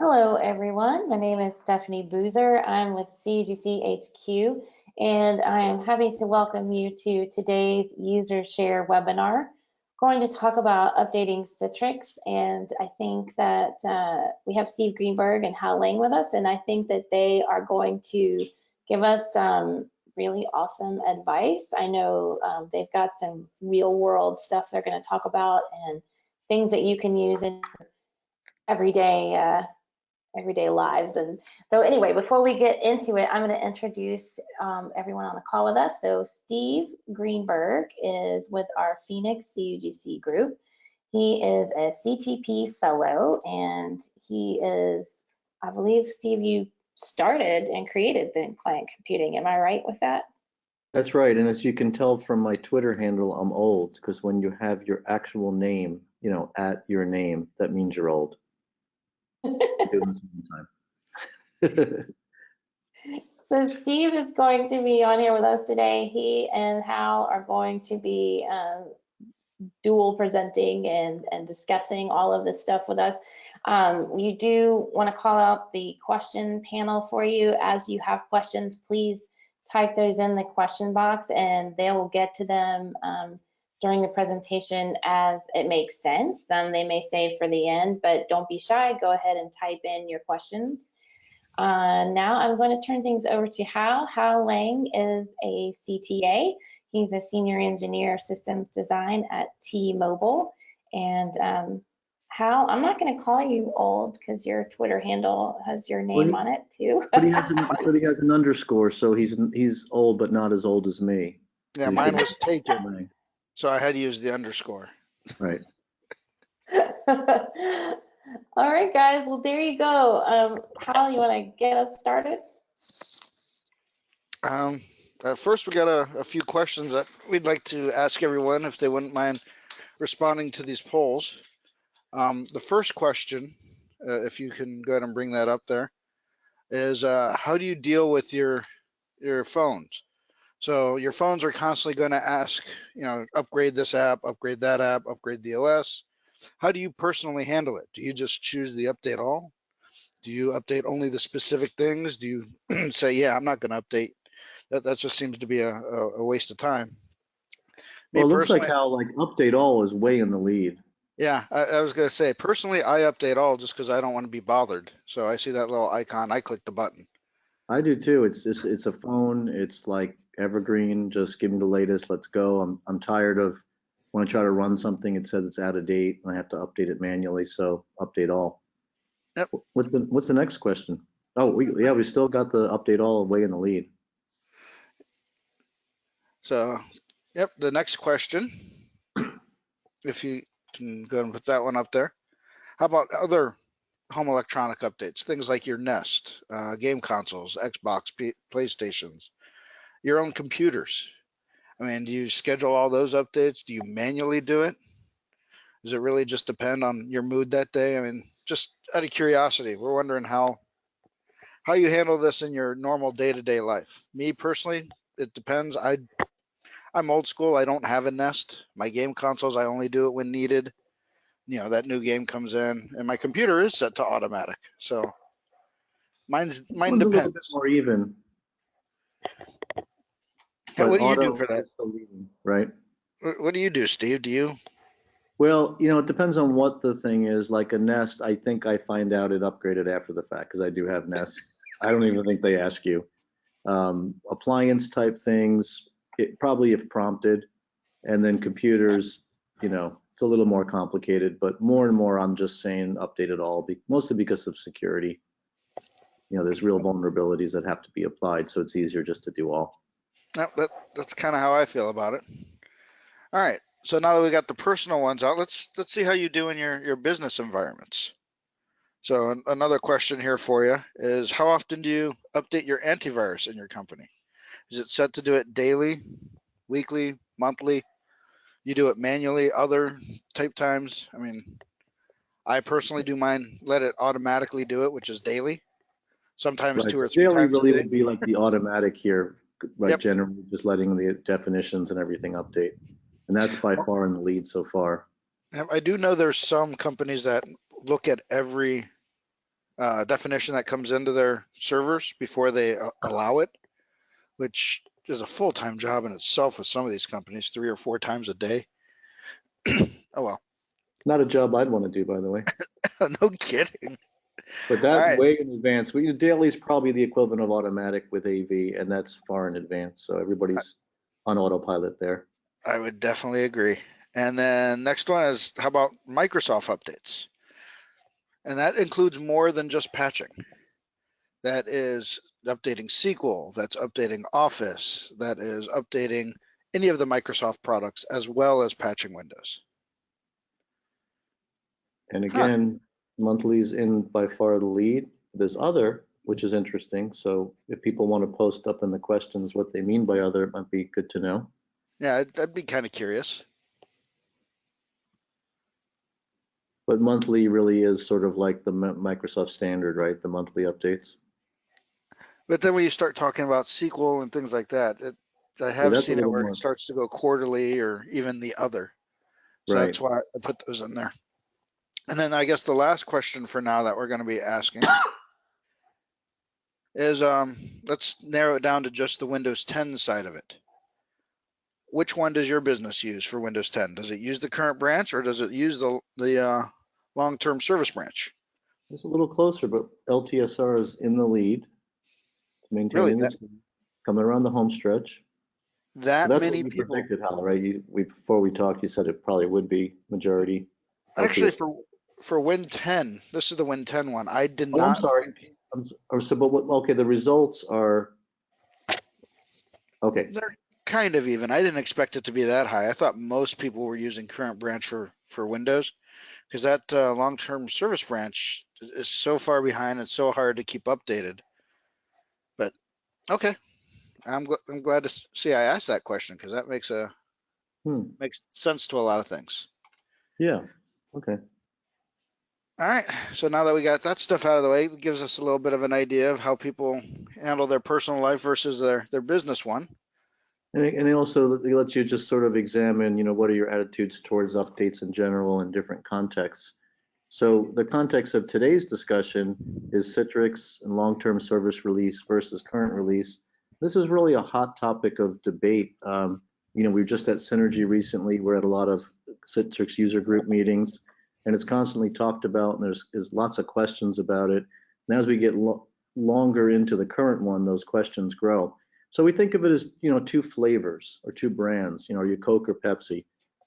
Hello, everyone. My name is Stephanie Boozer. I'm with CUGC HQ, and I am happy to welcome you to today's user share webinar. Going to talk about updating Citrix, and I think that we have Steve Greenberg and Hal Lange with us, and I think that they are going to give us some really awesome advice. I know they've got some real world stuff they're going to talk about and things that you can use in everyday lives. And so anyway, before we get into it, I'm going to introduce everyone on the call with us. So Steve Greenberg is with our Phoenix CUGC group. He is a CTP fellow, and he is, I believe, Steve, you started and created the client computing. Am I right with that? That's right. And as you can tell from my Twitter handle, I'm old, because when you have your actual name, at your name, that means you're old. Doing this time. So Steve is going to be on here with us today. He and Hal are going to be dual presenting and discussing all of this stuff with us. You do want to call out the question panel for you. As you have questions, please type those in the question box and they will get to them during the presentation as it makes sense. They may save for the end, but don't be shy. Go ahead and type in your questions. Now I'm going to turn things over to Hal. Hal Lange is a CTA. He's a senior engineer of systems design at T-Mobile. And Hal, I'm not going to call you old because your Twitter handle has your name on it too. But he has an underscore, so he's old, but not as old as me. Yeah, mine was taken, so I had to use the underscore. Right. All right, guys. Well, there you go. Hal, you want to get us started? First, we got a few questions that we'd like to ask everyone if they wouldn't mind responding to these polls. The first question, if you can go ahead and bring that up there, is how do you deal with your phones? So your phones are constantly going to ask, upgrade this app, upgrade that app, upgrade the OS. How do you personally handle it? Do you just choose the update all? Do you update only the specific things? Do you say, yeah, I'm not going to update? That just seems to be a waste of time. Well, it looks like how update all is way in the lead. Yeah, I was going to say, personally, I update all just because I don't want to be bothered. So I see that little icon, I click the button. I do too. It's a phone. It's like evergreen. Just give me the latest. Let's go. I'm tired of when I try to run something, it says it's out of date and I have to update it manually. So update all. Yep. What's the next question? Oh, we still got the update all way in the lead. So, yep, the next question, if you can go and put that one up there. How about other home electronic updates? Things like your Nest, game consoles, Xbox, PlayStations, your own computers. I mean, do you schedule all those updates? Do you manually do it? Does it really just depend on your mood that day? I mean, just out of curiosity, we're wondering how you handle this in your normal day-to-day life. Me personally, it depends. I'm old school. I don't have a Nest. My game consoles, I only do it when needed. That new game comes in, and my computer is set to automatic. So mine depends. A little bit more even. What do you do for that? Right. What do you do, Steve? Do you? Well, it depends on what the thing is. Like a Nest, I think I find out it upgraded after the fact because I do have Nest. I don't even think they ask you. Appliance type things, probably if prompted, and then computers, it's a little more complicated, but more and more I'm just saying update it all, mostly because of security. There's real vulnerabilities that have to be applied, so it's easier just to do all. That's kind of how I feel about it. All right, so now that we got the personal ones out, let's see how you do in your business environments. So another question here for you is, how often do you update your antivirus in your company? Is it set to do it daily, weekly, monthly? You do it manually, other type times? I mean, I personally do mine, let it automatically do it, which is daily. Sometimes 2 or 3 daily times really a day. would be like the automatic here, right? Yep. Generally just letting the definitions and everything update. And that's by far in the lead so far. I do know there's some companies that look at every definition that comes into their servers before they allow it, which is a full-time job in itself with some of these companies, 3 or 4 times a day. Oh well. Not a job I'd want to do, by the way. No kidding. But All that right. way in advance. Daily is probably the equivalent of automatic with AV, and that's far in advance. So everybody's on autopilot there. I would definitely agree. And then next one is, how about Microsoft updates? And that includes more than just patching. That is updating SQL, that's updating Office, that is updating any of the Microsoft products as well as patching Windows. And again, monthly's in by far the lead. There's other, which is interesting. So if people want to post up in the questions what they mean by other, it might be good to know. Yeah, I'd be kind of curious. But monthly really is sort of like the Microsoft standard, right? The monthly updates. But then when you start talking about SQL and things like that, I have that's a seen it little where more. it starts to go quarterly or even the other. So Right. that's why I put those in there. And then I guess the last question for now that we're going to be asking is, let's narrow it down to just the Windows 10 side of it. Which one does your business use for Windows 10? Does it use the current branch or does it use the long-term service branch? It's a little closer, but LTSR is in the lead. It's maintaining Really, this, coming around the home stretch. that That's many what you people? predicted, Hal, right? Before we talked, you said it probably would be majority. Actually, LTSR. for Win 10, this is the Win 10 one. I did Oh, I'm not sorry. think Okay, the results are, okay. they're kind of even. I didn't expect it to be that high. I thought most people were using current branch for Windows because that long-term service branch is so far behind. It's so hard to keep updated. But okay, I'm glad to see I asked that question because that makes sense to a lot of things. Yeah, okay. All right, so now that we got that stuff out of the way, it gives us a little bit of an idea of how people handle their personal life versus their business one. And it also lets you just sort of examine, what are your attitudes towards updates in general in different contexts. So the context of today's discussion is Citrix and long-term service release versus current release. This is really a hot topic of debate. We were just at Synergy recently. We're at a lot of Citrix user group meetings, and it's constantly talked about, and there's lots of questions about it. And as we get longer into the current one, those questions grow. So we think of it as, two flavors or two brands. Are you Coke or Pepsi?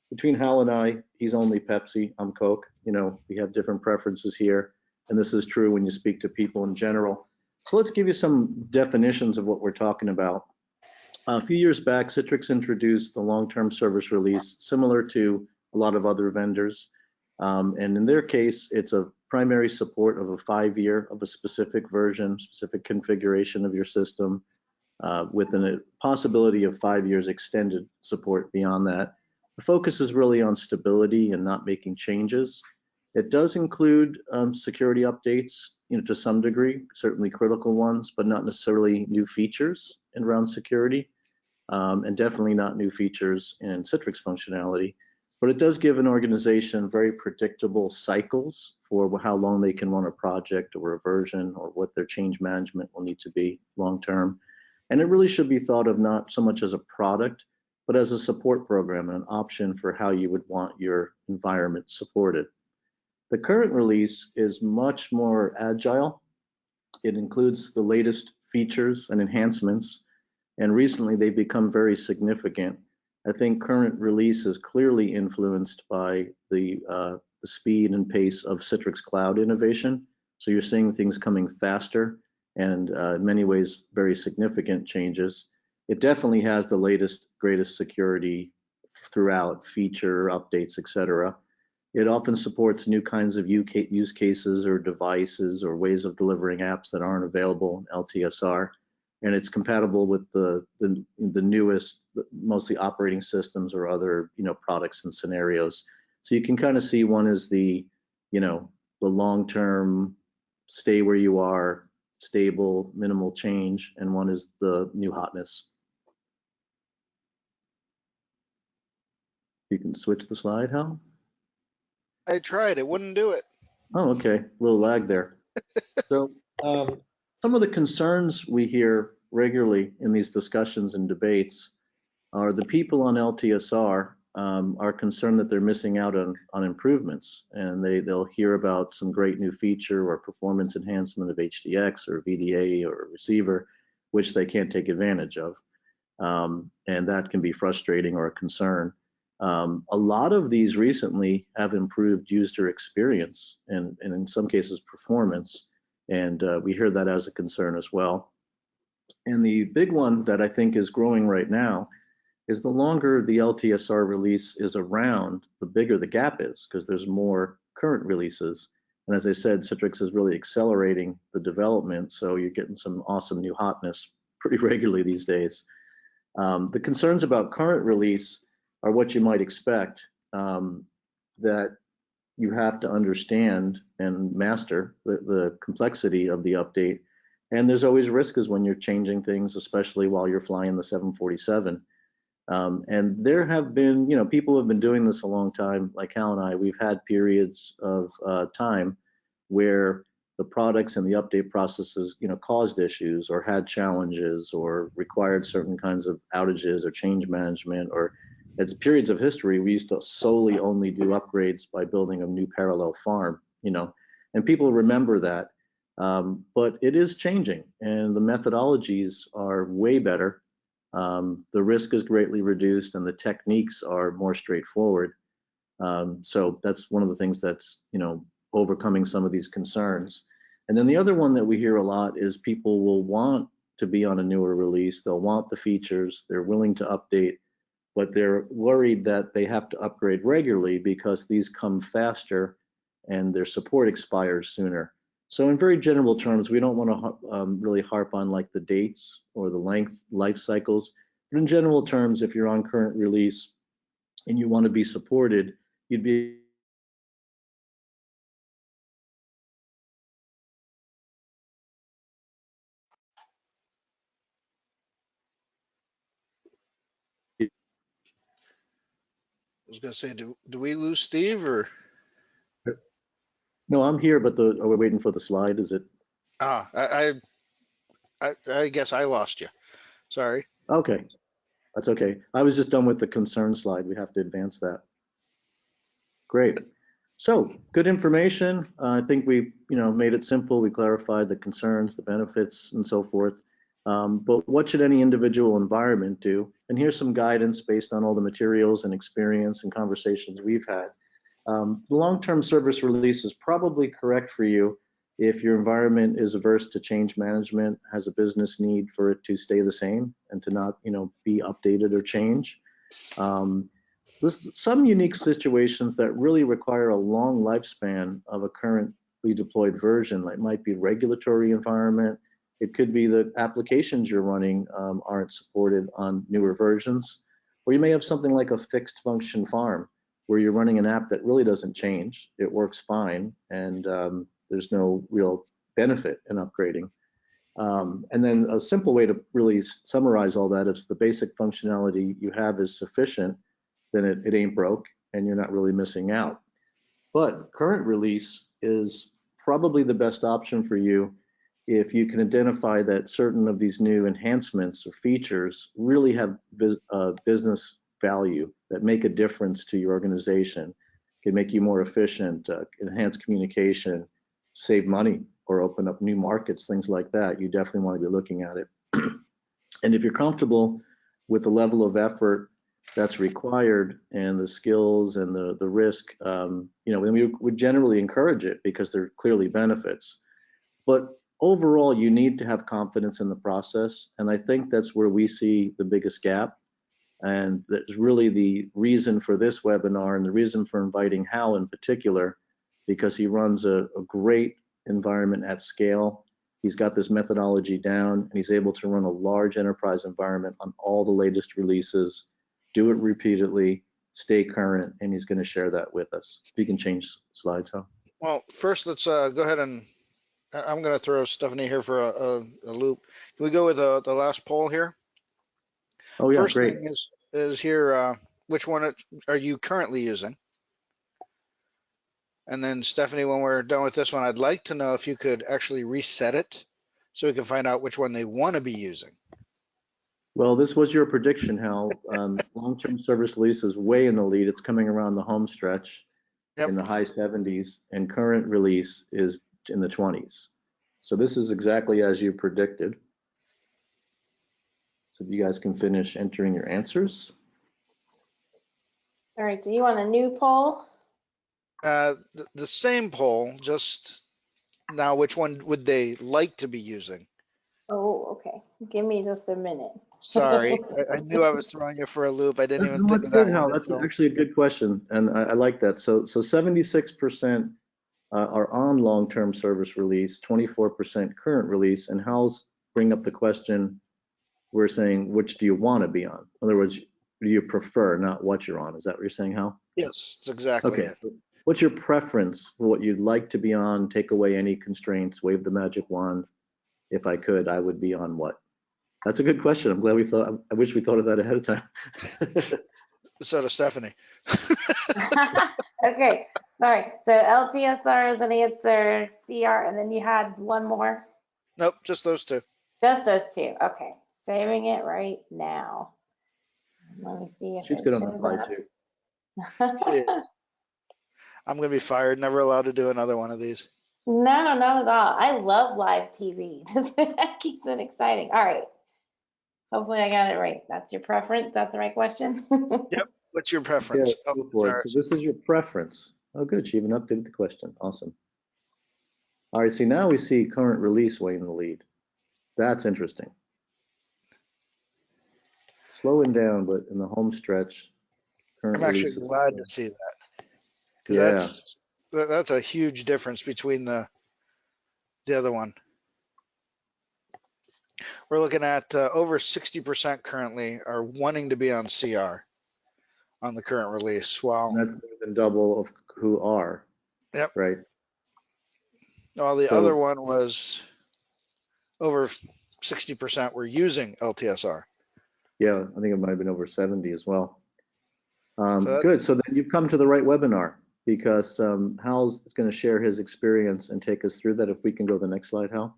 Between Hal and I, he's only Pepsi, I'm Coke. We have different preferences here, and this is true when you speak to people in general. So let's give you some definitions of what we're talking about. A few years back, Citrix introduced the long-term service release, similar to a lot of other vendors. And in their case, it's a primary support of a 5-year of a specific version, specific configuration of your system, with a possibility of 5 years extended support beyond that. The focus is really on stability and not making changes. It does include security updates, to some degree, certainly critical ones, but not necessarily new features around security, and definitely not new features in Citrix functionality. But it does give an organization very predictable cycles for how long they can run a project or a version or what their change management will need to be long term. And it really should be thought of not so much as a product, but as a support program and an option for how you would want your environment supported. The current release is much more agile. It includes the latest features and enhancements, and recently they've become very significant. I think current release is clearly influenced by the speed and pace of Citrix Cloud innovation. So you're seeing things coming faster and in many ways very significant changes. It definitely has the latest, greatest security throughout, feature updates, etc. It often supports new kinds of use cases or devices or ways of delivering apps that aren't available in LTSR. And it's compatible with the newest, mostly operating systems or other, products and scenarios. So you can kind of see one is the long-term, stay where you are, stable, minimal change, and one is the new hotness. You can switch the slide, Hal? I tried, it wouldn't do it. Oh, okay, a little lag there. So some of the concerns we hear regularly in these discussions and debates are the people on LTSR are concerned that they're missing out on improvements, and they'll hear about some great new feature or performance enhancement of HDX or VDA or receiver, which they can't take advantage of. And that can be frustrating or a concern. A lot of these recently have improved user experience and in some cases performance, and we hear that as a concern as well. And the big one that I think is growing right now is the longer the LTSR release is around, the bigger the gap is, because there's more current releases. And as I said, Citrix is really accelerating the development, so you're getting some awesome new hotness pretty regularly these days. The concerns about current release are what you might expect, that you have to understand and master the complexity of the update. And there's always risk is when you're changing things, especially while you're flying the 747. And there have been, people have been doing this a long time, like Hal and I. We've had periods of time where the products and the update processes, caused issues or had challenges or required certain kinds of outages or change management, or at periods of history, we used to solely only do upgrades by building a new parallel farm, and people remember that. But it is changing, and the methodologies are way better. The risk is greatly reduced, and the techniques are more straightforward. So that's one of the things that's, overcoming some of these concerns. And then the other one that we hear a lot is people will want to be on a newer release. They'll want the features. They're willing to update, but they're worried that they have to upgrade regularly because these come faster and their support expires sooner. So in very general terms, we don't want to really harp on like the dates or the life cycles. But in general terms, if you're on current release and you want to be supported, you'd be I was gonna say, do we lose Steve or? No, I'm here, but are we waiting for the slide? Is it? I guess I lost you. Sorry. Okay, that's okay. I was just done with the concern slide. We have to advance that. Great. So good information. I think we, made it simple. We clarified the concerns, the benefits, and so forth. But what should any individual environment do? And here's some guidance based on all the materials and experience and conversations we've had. The long-term service release is probably correct for you if your environment is averse to change management, has a business need for it to stay the same and to not, be updated or change. There's some unique situations that really require a long lifespan of a currently deployed version. Like might be regulatory environment. It could be that applications you're running aren't supported on newer versions, or you may have something like a fixed function farm where you're running an app that really doesn't change. It works fine, and there's no real benefit in upgrading. And then a simple way to really summarize all that is the basic functionality you have is sufficient, then it ain't broke and you're not really missing out. But current release is probably the best option for you if you can identify that certain of these new enhancements or features really have business value that make a difference to your organization, can make you more efficient, enhance communication, save money, or open up new markets, things like that. You definitely want to be looking at it. And if you're comfortable with the level of effort that's required and the skills and the risk, we would generally encourage it because there are clearly benefits. But overall, you need to have confidence in the process. And I think that's where we see the biggest gap. And that's really the reason for this webinar and the reason for inviting Hal in particular, because he runs a great environment at scale. He's got this methodology down, and he's able to run a large enterprise environment on all the latest releases, do it repeatedly, stay current, and he's going to share that with us. If you can change slides, Hal. Well, first let's go ahead and I'm going to throw Stephanie here for a loop. Can we go with the last poll here? Oh yeah, First great. thing is here, which one are you currently using? And then Stephanie, when we're done with this one, I'd like to know if you could actually reset it so we can find out which one they want to be using. Well, this was your prediction, Hal. Long-term service lease is way in the lead. It's coming around the home stretch Yep. in the high 70s, and current release is in the 20s. So this is exactly as you predicted. So if you guys can finish entering your answers. All right, so you want a new poll? The same poll, just now which one would they like to be using? Oh, okay. Give me just a minute. Sorry, I knew I was throwing you for a loop. I didn't even think That's of that good, Hal. one That's until. actually a good question, and I like that. So 76% are on long-term service release, 24% current release, and Hal's bring up the question, we're saying, which do you want to be on? In other words, do you prefer, not what you're on? Is that what you're saying, Hal? Yes, that's exactly Okay. it. What's your preference for what you'd like to be on? Take away any constraints, wave the magic wand. If I could, I would be on what? That's a good question. I'm glad we thought, I wish we thought of that ahead of time. So does Stephanie. Okay, sorry. So LTSR is an answer, CR, and then you had one more? Nope, just those two. Just those two. Okay, saving it right now. Let me see if She's it good on the shows fly up. too. I'm gonna be fired. Never allowed to do another one of these. No, not at all. I love live TV. That keeps it exciting. All right. Hopefully I got it right. That's your preference? That's the right question? Yep. What's your Yeah, preference? Oh, go for it. sorry. So this is your preference. Oh, good. She even updated the question. Awesome. All right. See, now we see current release way in the lead. That's interesting. Slowing down, but in the home stretch, current I'm actually release is glad to see that because yeah. that's a huge difference between the other one. We're looking at over 60% currently are wanting to be on CR on the current release. Wow. And that's more than double of who are. Yep. Right. Well, the So- other one was over 60% were using LTSR. Yeah, I think it might have been over 70 as well. So Good. So then you've come to the right webinar because Hal's going to share his experience and take us through that. If we can go to the next slide, Hal.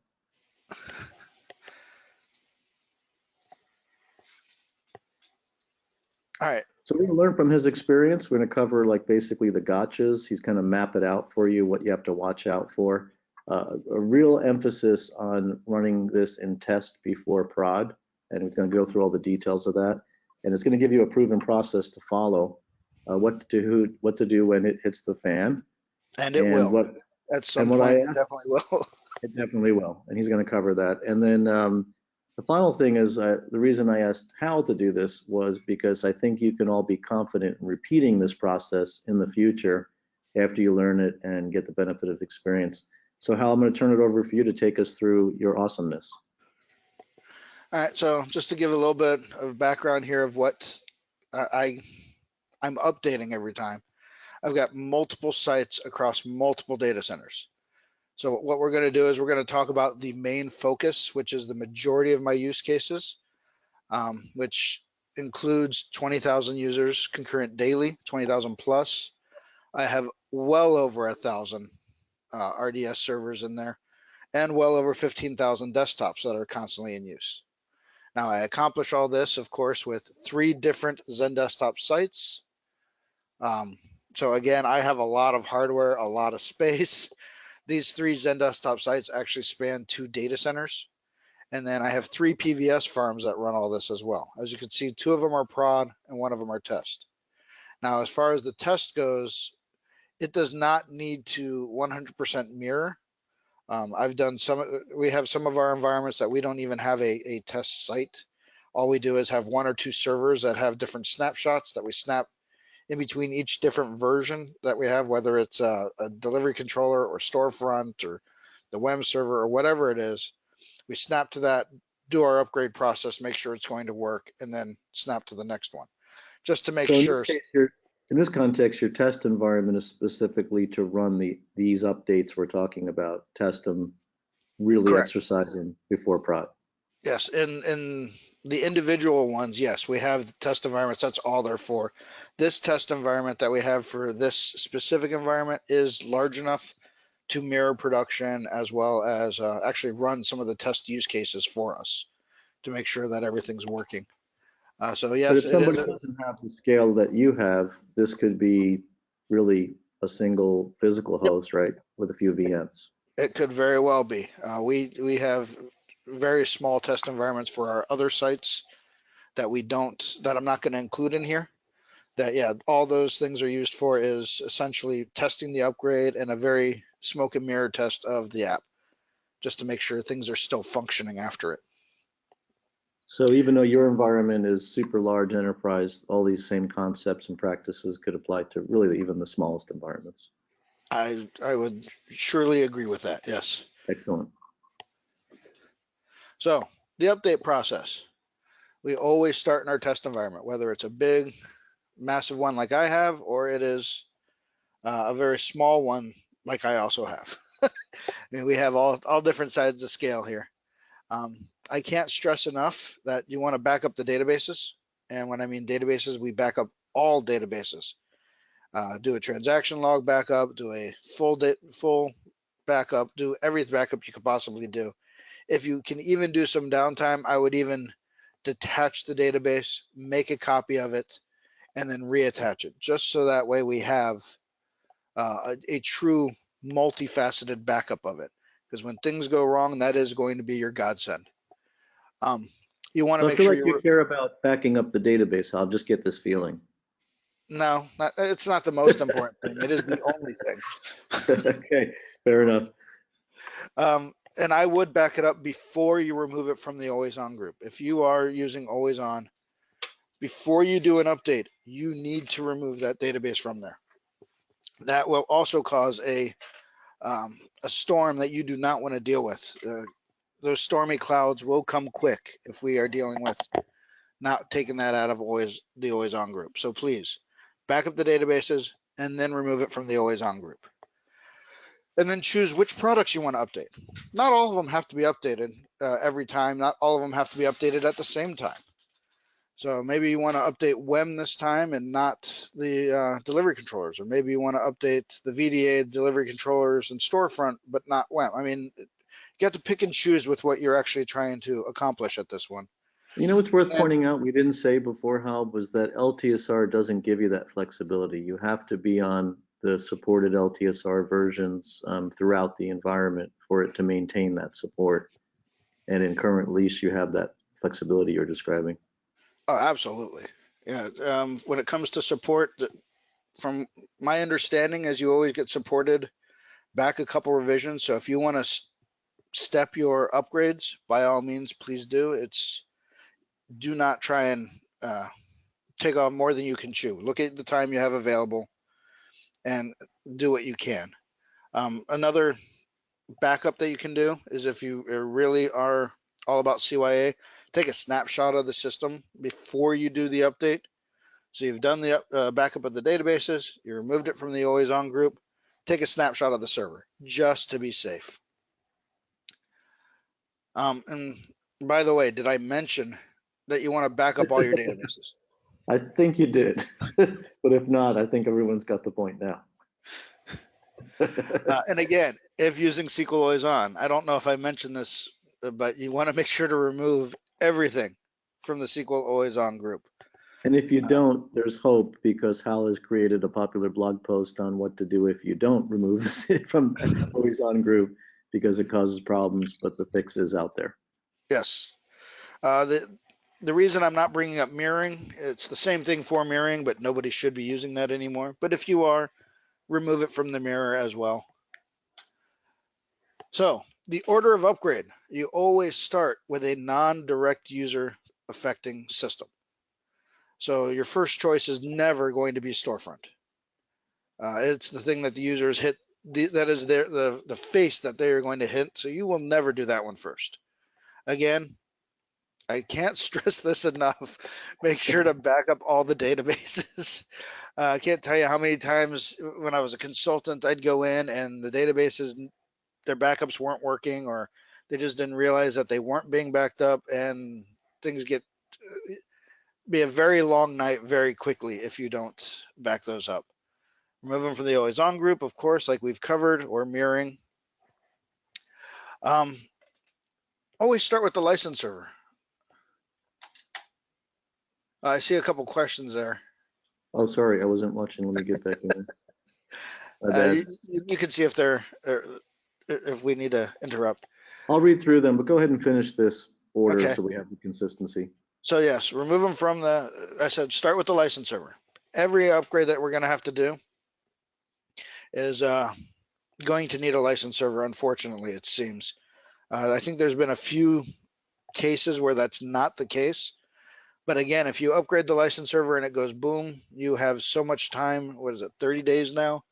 All right. So we're going to learn from his experience. We're going to cover like basically the gotchas. He's going to map it out for you, what you have to watch out for. A real emphasis on running this in test before prod, and he's going to go through all the details of that. And it's going to give you a proven process to follow, what to do when it hits the fan. And it will. At some point, it definitely will. It definitely will, and he's going to cover that. And then the final thing is the reason I asked Hal to do this was because I think you can all be confident in repeating this process in the future after you learn it and get the benefit of experience. So Hal, I'm going to turn it over for you to take us through your awesomeness. All right, so just to give a little bit of background here of what I'm updating every time. I've got multiple sites across multiple data centers. So what we're going to do is we're going to talk about the main focus, which is the majority of my use cases, which includes 20,000 users concurrent daily, 20,000 plus. I have well over 1,000 RDS servers in there and well over 15,000 desktops that are constantly in use. Now I accomplish all this, of course, with 3 different XenDesktop sites. So again, I have a lot of hardware, a lot of space. These 3 XenDesktop sites actually span 2 data centers. And then I have 3 PVS farms that run all this as well. As you can see, 2 of them are prod and 1 of them are test. Now, as far as the test goes, it does not need to 100% mirror. We have some of our environments that we don't even have a test site. All we do is have 1 or 2 servers that have different snapshots that we snap in between each different version that we have, whether it's a delivery controller or Storefront or the WEM server or whatever it is. We snap to that, do our upgrade process, make sure it's going to work, and then snap to the next one, just to make sure. In this context, your test environment is specifically to run these updates we're talking about, test them, really Correct. Exercising before prod. Yes, in The individual ones, yes, we have test environments. That's all they're for. This test environment that we have for this specific environment is large enough to mirror production as well as actually run some of the test use cases for us to make sure that everything's working. So But yes, if it is. somebody doesn't have the scale that you have, this could be really a single physical host, right, with a few VMs. It could very well be. We have very small test environments for our other sites that I'm not going to include in here. That, yeah, all those things are used for is essentially testing the upgrade and a very smoke and mirror test of the app, just to make sure things are still functioning after it. So even though your environment is super large enterprise, all these same concepts and practices could apply to really even the smallest environments. I would surely agree with that. Yes. Excellent. So the update process, we always start in our test environment, whether it's a big, massive one like I have, or it is a very small one like I also have. I mean, we have all different sides of scale here. I can't stress enough that you want to back up the databases. And when I mean databases, we back up all databases. Do a transaction log backup, do a full backup, do every backup you could possibly do. If you can even do some downtime, I would even detach the database, make a copy of it, and then reattach it, just so that way we have a true multifaceted backup of it. Because when things go wrong, that is going to be your godsend. You want to I make feel sure like you care about backing up the database. I'll just get this feeling. No, it's not the most important thing. It is the only thing. Okay, fair enough. And I would back it up before you remove it from the always on group. If you are using always on, before you do an update, you need to remove that database from there. That will also cause a storm that you do not want to deal with. Those stormy clouds will come quick if we are dealing with not taking that out of the always on group. So please back up the databases and then remove it from the always on group. And then choose which products you want to update. Not all of them have to be updated every time. Not all of them have to be updated at the same time. So maybe you want to update WEM this time and not the delivery controllers, or maybe you want to update the VDA delivery controllers and Storefront, but not WEM. I mean, you have to pick and choose with what you're actually trying to accomplish at this one. You know what's worth pointing out, we didn't say before, Hal, was that LTSR doesn't give you that flexibility. You have to be on the supported LTSR versions throughout the environment for it to maintain that support. And in current release, you have that flexibility you're describing. Oh, absolutely. Yeah. When it comes to support, from my understanding, as you always get supported back a couple revisions. So if you want to step your upgrades, by all means, please do. Do not try and take off more than you can chew. Look at the time you have available and do what you can. Another backup that you can do is, if you really are all about CYA, take a snapshot of the system before you do the update. So you've done the backup of the databases, you removed it from the always on group, take a snapshot of the server just to be safe. And by the way, did I mention that you want to back up all your databases? I think you did, but if not, I think everyone's got the point now. And again, if using SQL Always On, I don't know if I mentioned this, but you want to make sure to remove everything from the SQL Always On group. And if you don't, there's hope, because Hal has created a popular blog post on what to do if you don't remove it from Always On group, because it causes problems, but the fix is out there. Yes. The reason I'm not bringing up mirroring, it's the same thing for mirroring, but nobody should be using that anymore. But if you are, remove it from the mirror as well. So the order of upgrade, you always start with a non-direct user affecting system. So your first choice is never going to be Storefront. It's the thing that the users hit, that is the face that they are going to hit. So you will never do that one first. Again, I can't stress this enough. Make sure to back up all the databases. I can't tell you how many times when I was a consultant, I'd go in and the databases, their backups weren't working, or they just didn't realize that they weren't being backed up, and things get be a very long night very quickly if you don't back those up. Remove them from the always on group, of course, like we've covered, or mirroring. Always start with the license server. I see a couple questions there. Oh, sorry, I wasn't watching. Let me get back in. My bad. You can see if they're if we need to interrupt. I'll read through them, but go ahead and finish this order Okay. so we have the consistency. So yes, remove them from I said start with the license server. Every upgrade that we're going to have to do is going to need a license server, unfortunately, it seems. I think there's been a few cases where that's not the case. But again, if you upgrade the license server and it goes boom, you have so much time, what is it, 30 days now,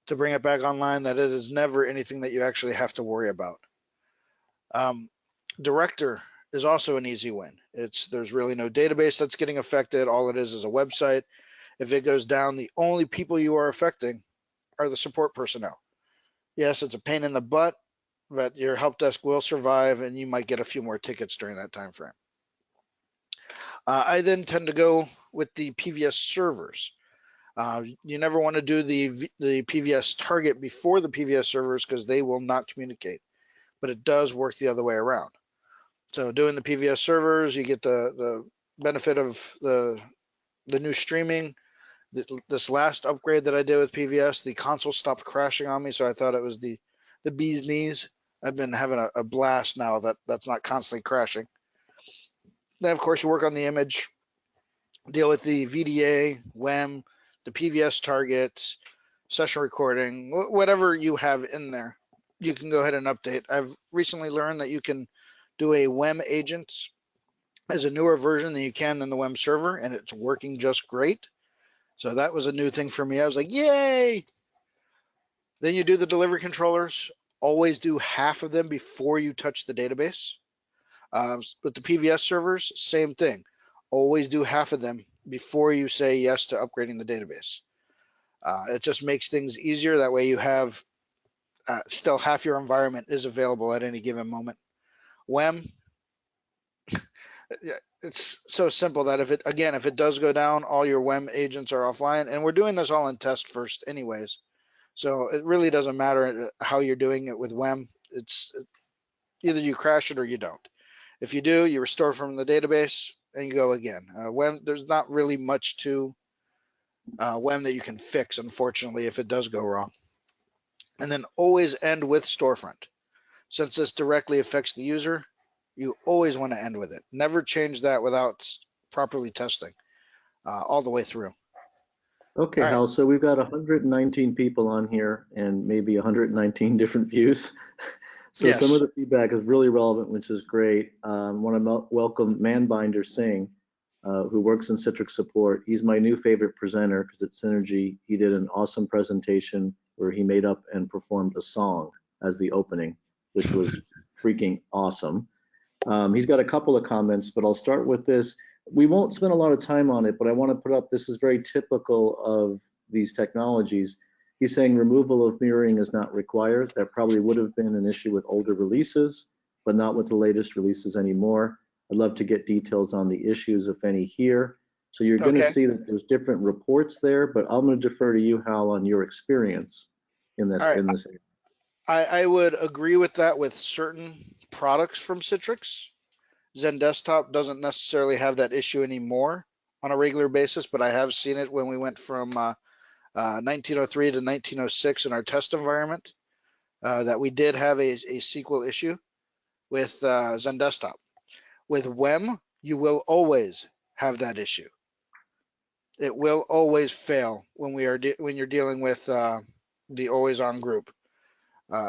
to bring it back online, that it is never anything that you actually have to worry about. Director is also an easy win. There's really no database that's getting affected. All it is a website. If it goes down, the only people you are affecting are the support personnel. Yes, it's a pain in the butt, but your help desk will survive, and you might get a few more tickets during that time frame. I then tend to go with the PVS servers. You never want to do the PVS target before the PVS servers because they will not communicate, but it does work the other way around. So doing the PVS servers, you get the benefit of the new streaming. This last upgrade that I did with PVS, the console stopped crashing on me, so I thought it was the bee's knees. I've been having a blast now that's not constantly crashing. Then, of course, you work on the image, deal with the VDA, WEM, the PVS targets, session recording, whatever you have in there, you can go ahead and update. I've recently learned that you can do a WEM agent as a newer version than you can in the WEM server, and it's working just great. So that was a new thing for me. I was like, yay! Then you do the delivery controllers. Always do half of them before you touch the database. With the PVS servers, same thing. Always do half of them before you say yes to upgrading the database. It just makes things easier. That way you have still half your environment is available at any given moment. WEM, it's so simple that if it does go down, all your WEM agents are offline, and we're doing this all in test first anyways. So it really doesn't matter how you're doing it with WEM. It's either you crash it or you don't. If you do, you restore from the database and you go again. WEM, there's not really much to WEM that you can fix, unfortunately, if it does go wrong. And then always end with Storefront. Since this directly affects the user, you always want to end with it. Never change that without properly testing all the way through. Okay, All right. Hal, so we've got 119 people on here and maybe 119 different views. So Yes. some of the feedback is really relevant, which is great. I want to welcome Manbinder Singh, who works in Citrix support. He's my new favorite presenter because at Synergy, he did an awesome presentation where he made up and performed a song as the opening, which was freaking awesome. He's got a couple of comments, but I'll start with this. We won't spend a lot of time on it, but I want to put up, this is very typical of these technologies. He's saying removal of mirroring is not required. That probably would have been an issue with older releases, but not with the latest releases anymore. I'd love to get details on the issues, if any, here. So you're going to see that there's different reports there, but I'm going to defer to you, Hal, on your experience in this. Right. In this. I would agree with that with certain products from Citrix. XenDesktop doesn't necessarily have that issue anymore on a regular basis, but I have seen it when we went from 1903 to 1906 in our test environment, that we did have a SQL issue with XenDesktop. With WEM, you will always have that issue. It will always fail when you're dealing with the always on group.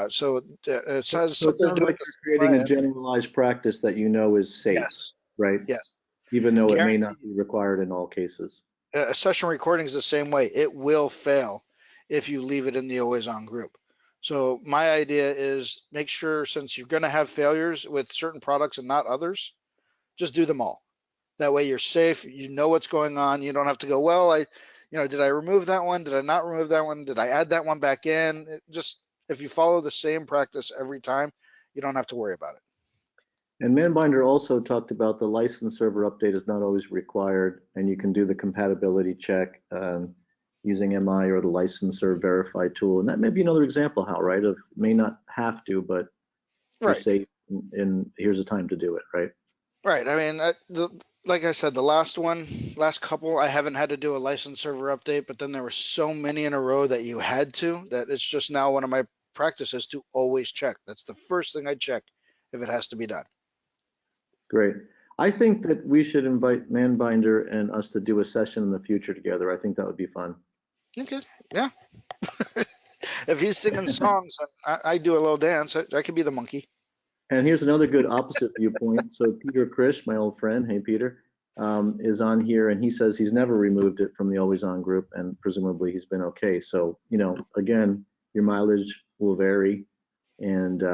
So it says So it sounds like you're creating a generalized practice that you know is safe, yes. right? Yes. Even though it may not be required in all cases. A session recording is the same way. It will fail if you leave it in the always on group. So my idea is make sure, since you're going to have failures with certain products and not others, just do them all. That way you're safe. You know what's going on. You don't have to go, well, did I remove that one? Did I not remove that one? Did I add that one back in? If you follow the same practice every time, you don't have to worry about it. And Manbinder also talked about the license server update is not always required, and you can do the compatibility check using MI or the licenser verify tool. And that may be another example, how, right, of may not have to, but you're Right. safe, and here's a time to do it, right? Right. I mean, like I said, the last couple, I haven't had to do a license server update, but then there were so many in a row that you had to, that it's just now one of my practices to always check. That's the first thing I check if it has to be done. Great. I think that we should invite Manbinder and us to do a session in the future together. I think that would be fun. Okay. Yeah. If he's singing songs, I do a little dance. I could be the monkey. And here's another good opposite viewpoint. So Peter Krish, my old friend, hey Peter, is on here, and he says he's never removed it from the Always On group, and presumably he's been okay. So, you know, again, your mileage will vary, and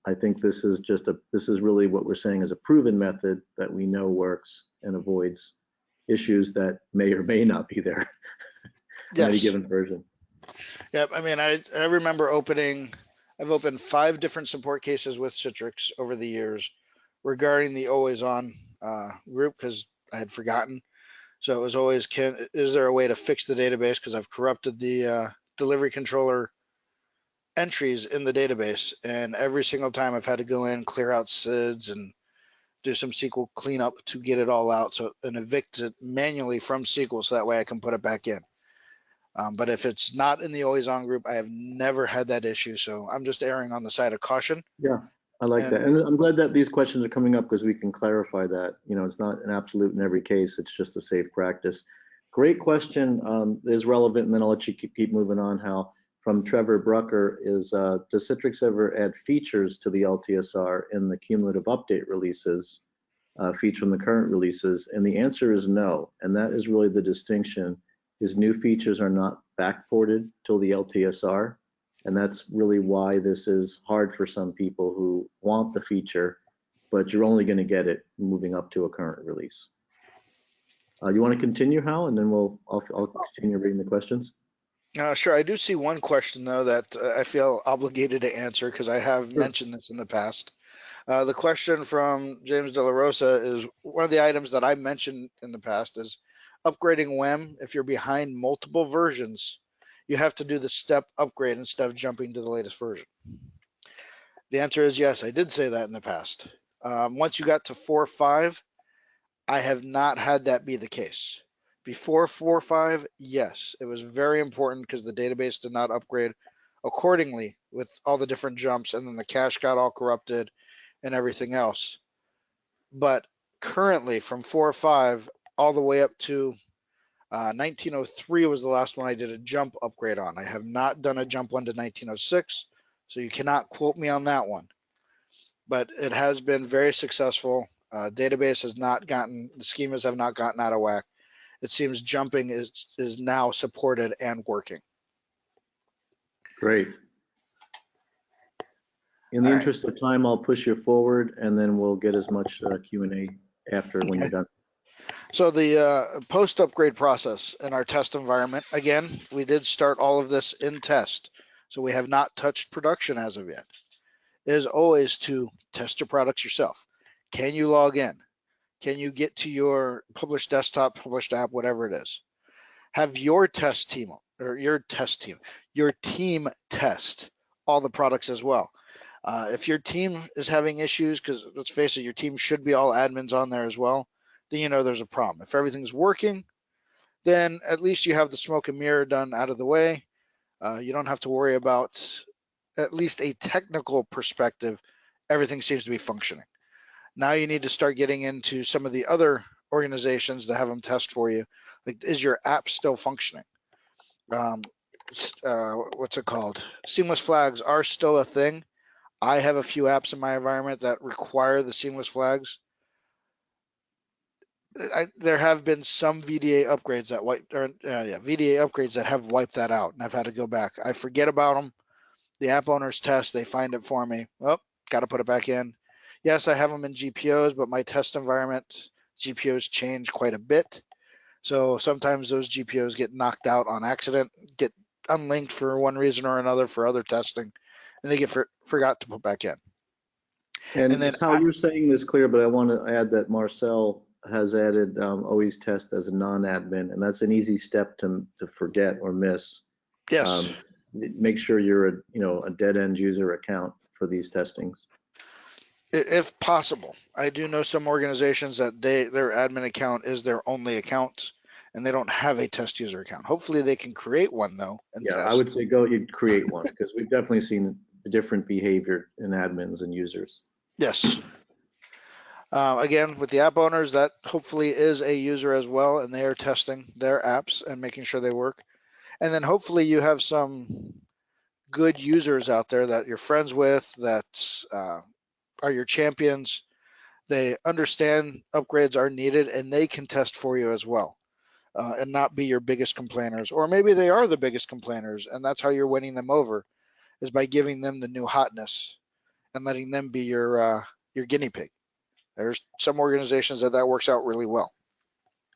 I think this is really what we're saying is a proven method that we know works and avoids issues that may or may not be there in any given version. Yeah, I mean, I remember I've opened 5 different support cases with Citrix over the years regarding the Always On group, because I had forgotten. So it was always, is there a way to fix the database? Because I've corrupted the delivery controller entries in the database, and every single time I've had to go in, clear out SIDs, and do some SQL cleanup to get it all out, and evict it manually from SQL, so that way I can put it back in. But if it's not in the Always On group, I have never had that issue. So I'm just erring on the side of caution. Yeah, I like that. And I'm glad that these questions are coming up, because we can clarify that. You know, it's not an absolute in every case. It's just a safe practice. Great question, is relevant, and then I'll let you keep moving on, Hal. From Trevor Brucker is, does Citrix ever add features to the LTSR in the cumulative update releases, feature from the current releases? And the answer is no. And that is really the distinction. Is new features are not backported till the LTSR, and that's really why this is hard for some people who want the feature, but you're only going to get it moving up to a current release. You want to continue, Hal, and then I'll continue reading the questions. Sure. I do see one question though that I feel obligated to answer, because I have mentioned this in the past. The question from James De La Rosa is, one of the items that I mentioned in the past is upgrading WEM. If you're behind multiple versions, you have to do the step upgrade instead of jumping to the latest version. The answer is yes, I did say that in the past. Once you got to 4.5, I have not had that be the case. Before 4.5, yes, it was very important, because the database did not upgrade accordingly with all the different jumps, and then the cache got all corrupted and everything else. But currently, from 4.5 all the way up to 1903 was the last one I did a jump upgrade on. I have not done a jump one to 1906, so you cannot quote me on that one. But it has been very successful. Database has not gotten, the schemas have not gotten out of whack. It seems jumping is now supported and working. Great. In the interest of time, I'll push you forward, and then we'll get as much Q&A after when you're done. So the post-upgrade process in our test environment, again, we did start all of this in test. So we have not touched production as of yet. It is always to test your products yourself. Can you log in? Can you get to your published desktop, published app, whatever it is? Have your test team, or your team test all the products as well. If your team is having issues, because let's face it, your team should be all admins on there as well, then you know there's a problem. If everything's working, then at least you have the smoke and mirror done out of the way. You don't have to worry about, at least a technical perspective, everything seems to be functioning. Now you need to start getting into some of the other organizations to have them test for you. Like, is your app still functioning? What's it called? Seamless flags are still a thing. I have a few apps in my environment that require the seamless flags. There have been some VDA upgrades that VDA upgrades that have wiped that out, and I've had to go back. I forget about them. The app owners test, they find it for me. Well, got to put it back in. Yes, I have them in GPOs, but my test environment, GPOs change quite a bit. So sometimes those GPOs get knocked out on accident, get unlinked for one reason or another for other testing, and they get forgot to put back in. And And then how you're saying this clear, but I want to add that Marcel has added always test as a non-admin, and that's an easy step to forget or miss. yes, Make sure you're a dead end user account for these testings. if possible. I do know some organizations that their admin account is their only account and they don't have a test user account. Hopefully they can create one though and Yeah, test. I would say you create one, because we've definitely seen different behavior in admins and users. Yes. Again, with the app owners, that hopefully is a user as well, and they are testing their apps and making sure they work. And then hopefully you have some good users out there that you're friends with that are your champions. They understand upgrades are needed and they can test for you as well, and not be your biggest complainers. Or maybe they are the biggest complainers and that's how you're winning them over, is by giving them the new hotness and letting them be your guinea pig. There's some organizations that works out really well.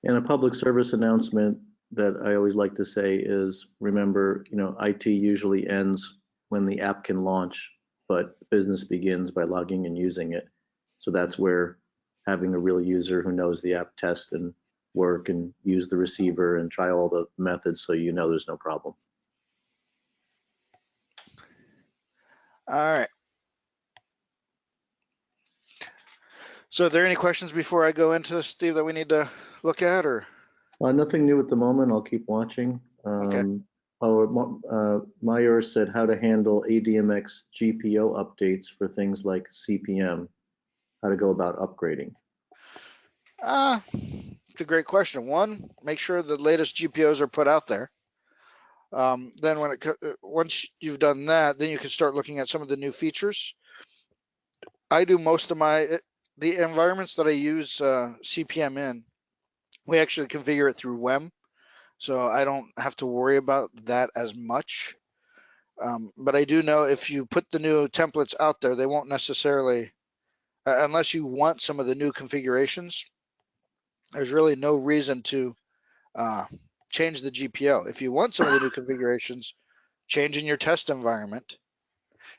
And a public service announcement that I always like to say is, remember, IT usually ends when the app can launch, but business begins by logging and using it. So that's where having a real user who knows the app test and work and use the receiver and try all the methods, so there's no problem. All right. So are there any questions before I go into this, Steve, that we need to look at, or? Nothing new at the moment. I'll keep watching. Okay. Meyer said how to handle ADMX GPO updates for things like CPM, how to go about upgrading. It's a great question. One, make sure the latest GPOs are put out there. Then once you've done that, then you can start looking at some of the new features. I do most of the environments that I use CPM in, we actually configure it through WEM, so I don't have to worry about that as much. But I do know if you put the new templates out there, they won't necessarily, unless you want some of the new configurations, there's really no reason to change the GPO. If you want some of the new configurations, change in your test environment.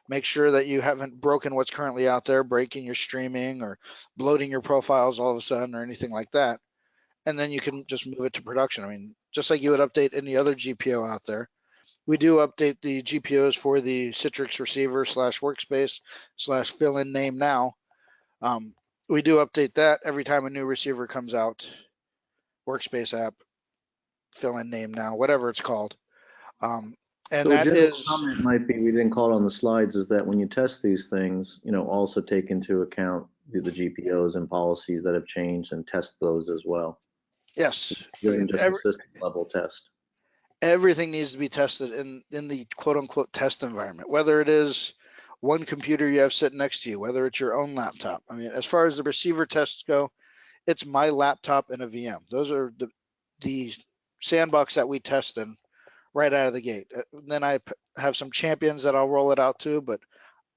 Make sure that you haven't broken what's currently out there, breaking your streaming or bloating your profiles all of a sudden or anything like that. And then you can just move it to production. I mean, just like you would update any other GPO out there. We do update the GPOs for the Citrix receiver / workspace / fill-in name now. We do update that every time a new receiver comes out, workspace app, fill-in name now, whatever it's called. And so that a general is, comment might be, we didn't call it on the slides, is that when you test these things, also take into account the GPOs and policies that have changed and test those as well. yes, It isn't just a system level test. everything needs to be tested in the quote unquote test environment, whether it is one computer you have sitting next to you, whether it's your own laptop. I mean, as far as the receiver tests go, it's my laptop and a VM. Those are the sandbox that we test in right out of the gate. Then I have some champions that I'll roll it out to, but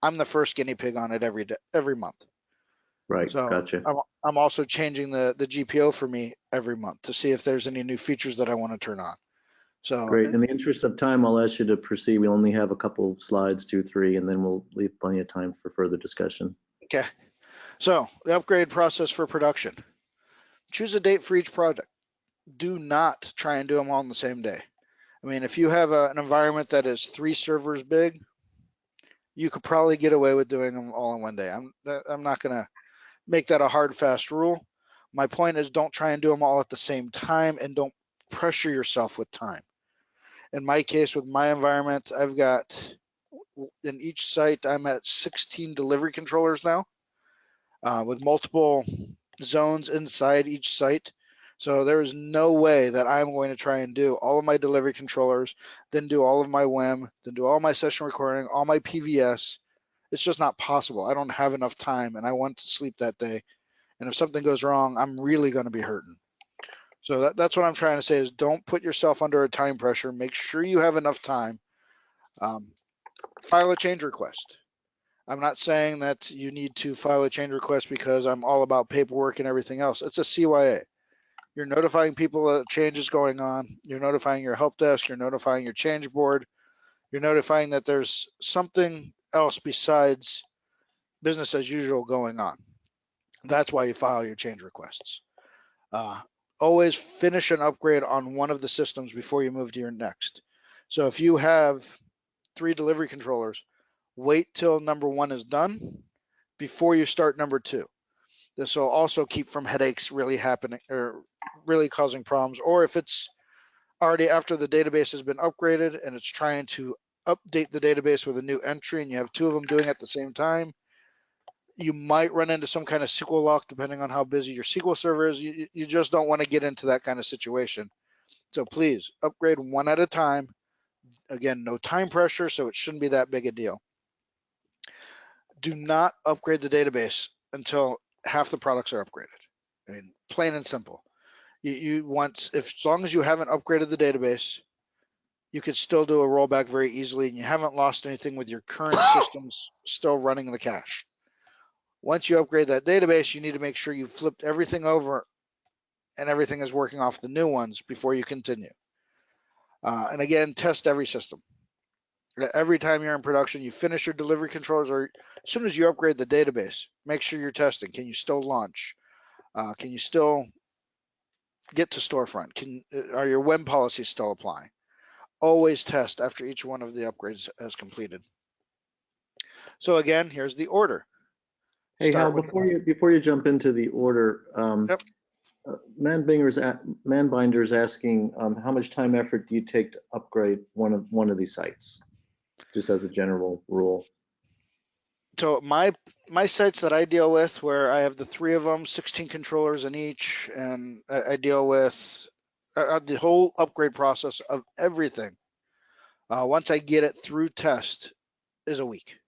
I'm the first guinea pig on it every month. Right, So gotcha. I'm also changing the GPO for me every month to see if there's any new features that I want to turn on. So great. In the interest of time, I'll ask you to proceed. We only have a couple slides, 2, 3, and then we'll leave plenty of time for further discussion. Okay. So the upgrade process for production. Choose a date for each project. Do not try and do them all on the same day. I mean, if you have an environment that is 3 servers big, you could probably get away with doing them all in one day. I'm not going to make that a hard, fast rule. My point is, don't try and do them all at the same time, and don't pressure yourself with time. In my case, with my environment, I've got, in each site, I'm at 16 delivery controllers now, with multiple zones inside each site. So there is no way that I'm going to try and do all of my delivery controllers, then do all of my WEM, then do all my session recording, all my PVS. It's just not possible. I don't have enough time, and I want to sleep that day. And if something goes wrong, I'm really going to be hurting. So that's what I'm trying to say, is don't put yourself under a time pressure. Make sure you have enough time. File a change request. I'm not saying that you need to file a change request because I'm all about paperwork and everything else. It's a CYA. You're notifying people that change is going on. You're notifying your help desk. You're notifying your change board. You're notifying that there's something else besides business as usual going on. That's why you file your change requests. Always finish an upgrade on one of the systems before you move to your next. So if you have 3 delivery controllers, wait till number 1 is done before you start number 2. This will also keep from headaches really happening or really causing problems. Or if it's already after the database has been upgraded and it's trying to update the database with a new entry and you have 2 of them doing it at the same time, you might run into some kind of SQL lock depending on how busy your SQL server is. You just don't want to get into that kind of situation. So please upgrade one at a time. Again, no time pressure, so it shouldn't be that big a deal. Do not upgrade the database until half the products are upgraded. I mean, plain and simple. You want, as long as you haven't upgraded the database, you could still do a rollback very easily, and you haven't lost anything with your current systems still running in the cache. Once you upgrade that database, you need to make sure you've flipped everything over and everything is working off the new ones before you continue. And again, test every system. Every time you're in production, you finish your delivery controllers, or as soon as you upgrade the database, make sure you're testing. Can you still launch? Can you still get to Storefront? Are your web policies still applying? Always test after each one of the upgrades has completed. So again, here's the order. Hey, Start Hal, before you jump into the order, Yep. Manbinder's asking how much time effort do you take to upgrade one of these sites, just as a general rule. So my sites that I deal with, where I have the 3 of them, 16 controllers in each, and I deal with the whole upgrade process of everything. Once I get it through test, is a week.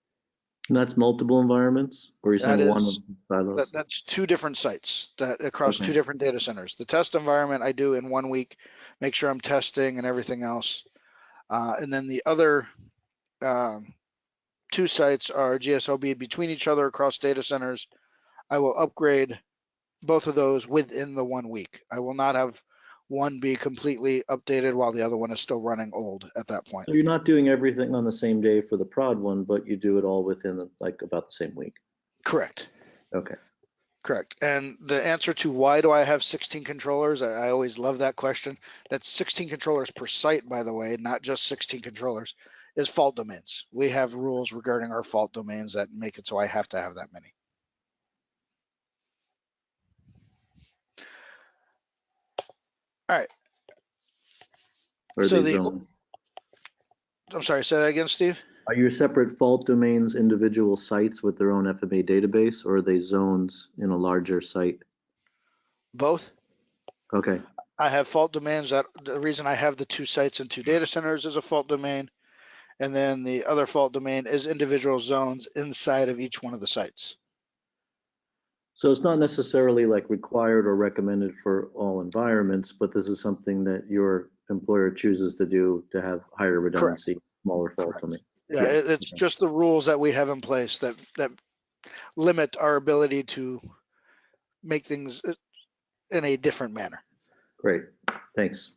And that's multiple environments, or you're saying one of silos? That's 2 different sites across 2 different data centers. The test environment I do in 1 week, make sure I'm testing and everything else. And then the other 2 sites are GSOB between each other across data centers. I will upgrade both of those within the 1 week. I will not have one be completely updated while the other one is still running old at that point. So you're not doing everything on the same day for the prod one, but you do it all within like about the same week. Correct. Okay. Correct. And the answer to why do I have 16 controllers, I always love that question. That's 16 controllers per site, by the way, not just 16 controllers, is fault domains. We have rules regarding our fault domains that make it so I have to have that many. All right. I'm sorry, say that again, Steve. Are your separate fault domains individual sites with their own FMA database, or are they zones in a larger site? Both. Okay. I have fault domains. That the reason I have the 2 sites and 2 data centers is a fault domain, and then the other fault domain is individual zones inside of each one of the sites. So it's not necessarily like required or recommended for all environments, but this is something that your employer chooses to do to have higher redundancy, Correct. smaller fault domain. Yeah, it's just the rules that we have in place that limit our ability to make things in a different manner. Great, thanks.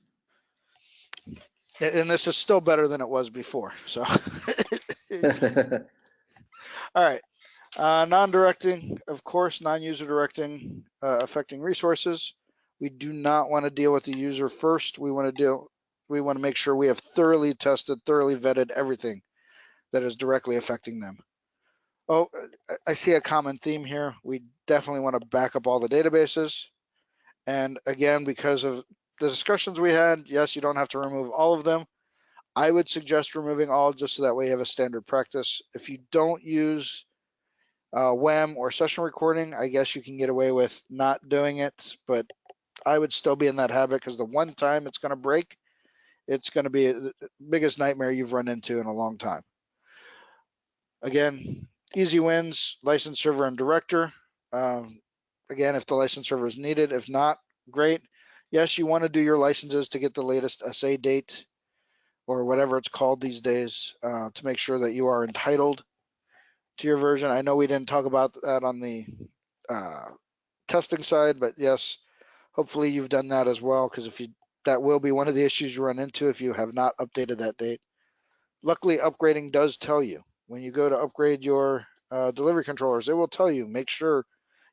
And this is still better than it was before. So, all right. Non-directing, of course, non-user directing, affecting resources. We do not want to deal with the user first. We want to make sure we have thoroughly tested, thoroughly vetted everything that is directly affecting them. Oh, I see a common theme here. We definitely want to back up all the databases. And again, because of the discussions we had, yes, you don't have to remove all of them. I would suggest removing all just so that way you have a standard practice. If you don't use WEM or session recording, I guess you can get away with not doing it, but I would still be in that habit because the one time it's going to break, it's going to be the biggest nightmare you've run into in a long time. Again, easy wins, license server and director. Again, if the license server is needed, if not, great. Yes, you want to do your licenses to get the latest SA date or whatever it's called these days to make sure that you are entitled to your version. I know we didn't talk about that on the testing side, but yes, hopefully you've done that as well, because that will be one of the issues you run into if you have not updated that date. Luckily, upgrading does tell you when you go to upgrade your delivery controllers, it will tell you, make sure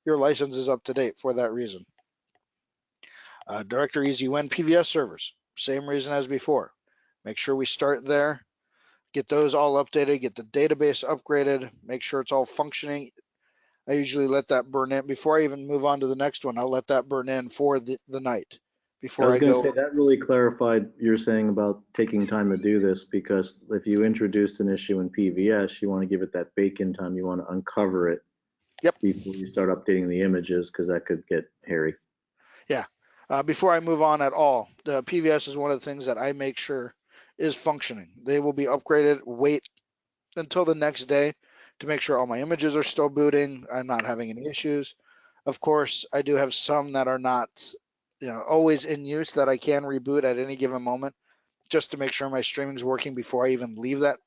your license is up to date for that reason. Directories, UN PVS servers, same reason as before. Make sure we start there, get those all updated, get the database upgraded, make sure it's all functioning. I usually let that burn in before I even move on to the next one. I'll let that burn in for the night before I was I going to go. say that really clarified your saying about taking time to do this, because if you introduced an issue in PVS, you want to give it that bake-in time. You want to uncover it Yep. before you start updating the images, because that could get hairy. Yeah. Before I move on at all, the PVS is one of the things that I make sure is functioning. They will be upgraded. Wait until the next day to make sure all my images are still booting. I'm not having any issues. Of course, I do have some that are not, always in use that I can reboot at any given moment, just to make sure my streaming is working before I even leave that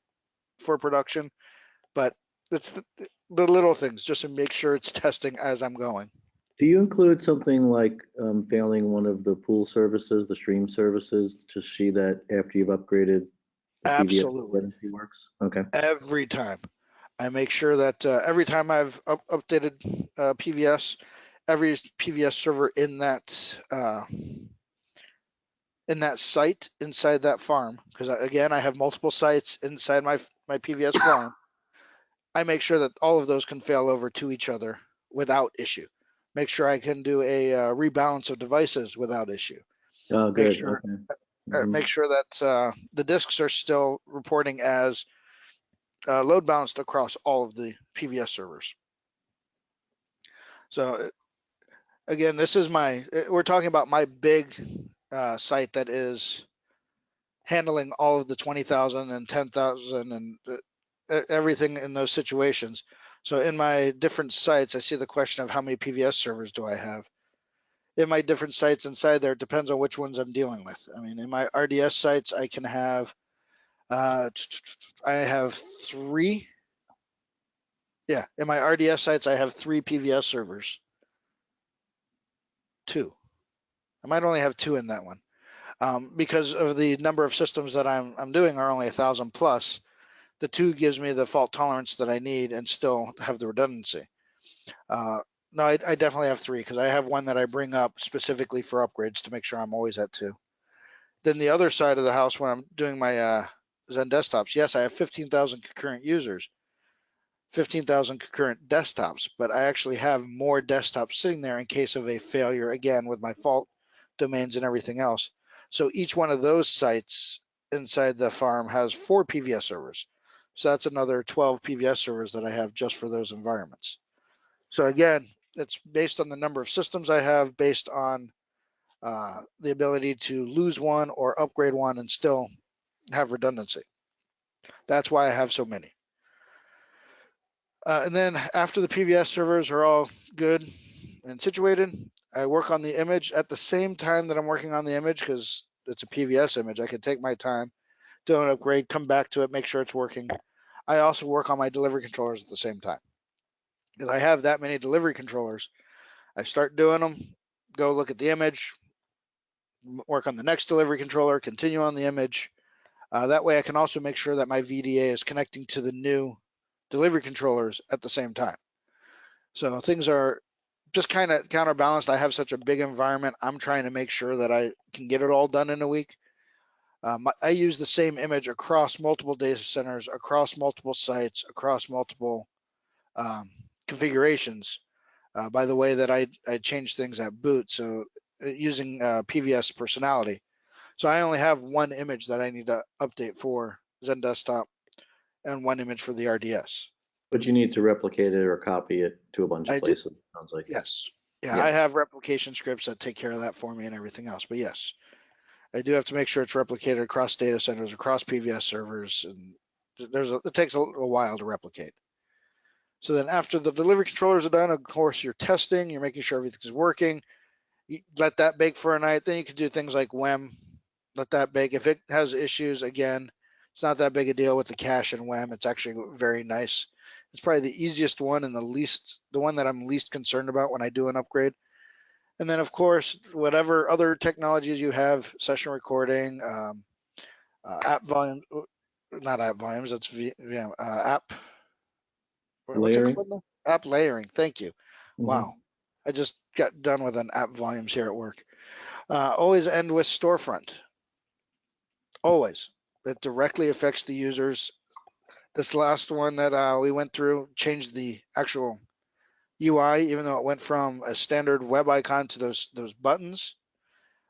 for production. But it's the little things, just to make sure it's testing as I'm going. Do you include something like failing one of the pool services, the stream services, to see that after you've upgraded the PVS Absolutely. redundancy works? Okay. Every time. I make sure that every time I've updated PVS, every PVS server in that site inside that farm, because again I have multiple sites inside my PVS farm. I make sure that all of those can fail over to each other without issue. Make sure I can do a rebalance of devices without issue. Oh, good. Make sure Okay. make sure that the disks are still reporting as load balanced across all of the PVS servers. So again, this is we're talking about my big site that is handling all of the 20,000 and 10,000 and everything in those situations. So in my different sites, I see the question of how many PVS servers do I have? In my different sites inside there, it depends on which ones I'm dealing with. I mean, in my RDS sites, I can have, I have 3. Yeah, in my RDS sites, I have 3 PVS servers. 2. I might only have 2 in that one. Because of the number of systems that I'm doing are only 1,000 plus. The 2 gives me the fault tolerance that I need and still have the redundancy. No, I definitely have 3, because I have one that I bring up specifically for upgrades to make sure I'm always at 2. Then the other side of the house, when I'm doing my XenDesktops, yes, I have 15,000 concurrent users, 15,000 concurrent desktops, but I actually have more desktops sitting there in case of a failure, again, with my fault domains and everything else. So each one of those sites inside the farm has 4 PVS servers. So that's another 12 PVS servers that I have just for those environments. So again, it's based on the number of systems I have, based on the ability to lose one or upgrade one and still have redundancy. That's why I have so many. And then after the PVS servers are all good and situated, I work on the image at the same time that I'm working on the image, because it's a PVS image. I can take my time, do an upgrade, come back to it, make sure it's working. I also work on my delivery controllers at the same time. Because I have that many delivery controllers, I start doing them, go look at the image, work on the next delivery controller, continue on the image. That way I can also make sure that my VDA is connecting to the new delivery controllers at the same time. So things are just kind of counterbalanced. I have such a big environment. I'm trying to make sure that I can get it all done in a week. I use the same image across multiple data centers, across multiple sites, across multiple configurations. By the way that I change things at boot, so using PVS personality. So I only have one image that I need to update for XenDesktop and one image for the RDS. But you need to replicate it or copy it to a bunch of I do. places, it sounds like. Yes. Yeah, Yeah. I have replication scripts that take care of that for me and everything else. But yes, I do have to make sure it's replicated across data centers, across PVS servers, and it takes a little while to replicate. So then after the delivery controllers are done, of course, you're testing, you're making sure everything's working. You let that bake for a night. Then you can do things like WEM, let that bake. If it has issues, again, it's not that big a deal with the cache and WEM. It's actually very nice. It's probably the easiest one and the one that I'm least concerned about when I do an upgrade. And then, of course, whatever other technologies you have, session recording, app volume, not app volumes, that's app what's it layering. called? App layering. Thank you. Mhm. Wow. I just got done with an app volumes here at work. Always end with Storefront. Always. It directly affects the users. This last one that we went through changed the actual UI, even though it went from a standard web icon to those buttons.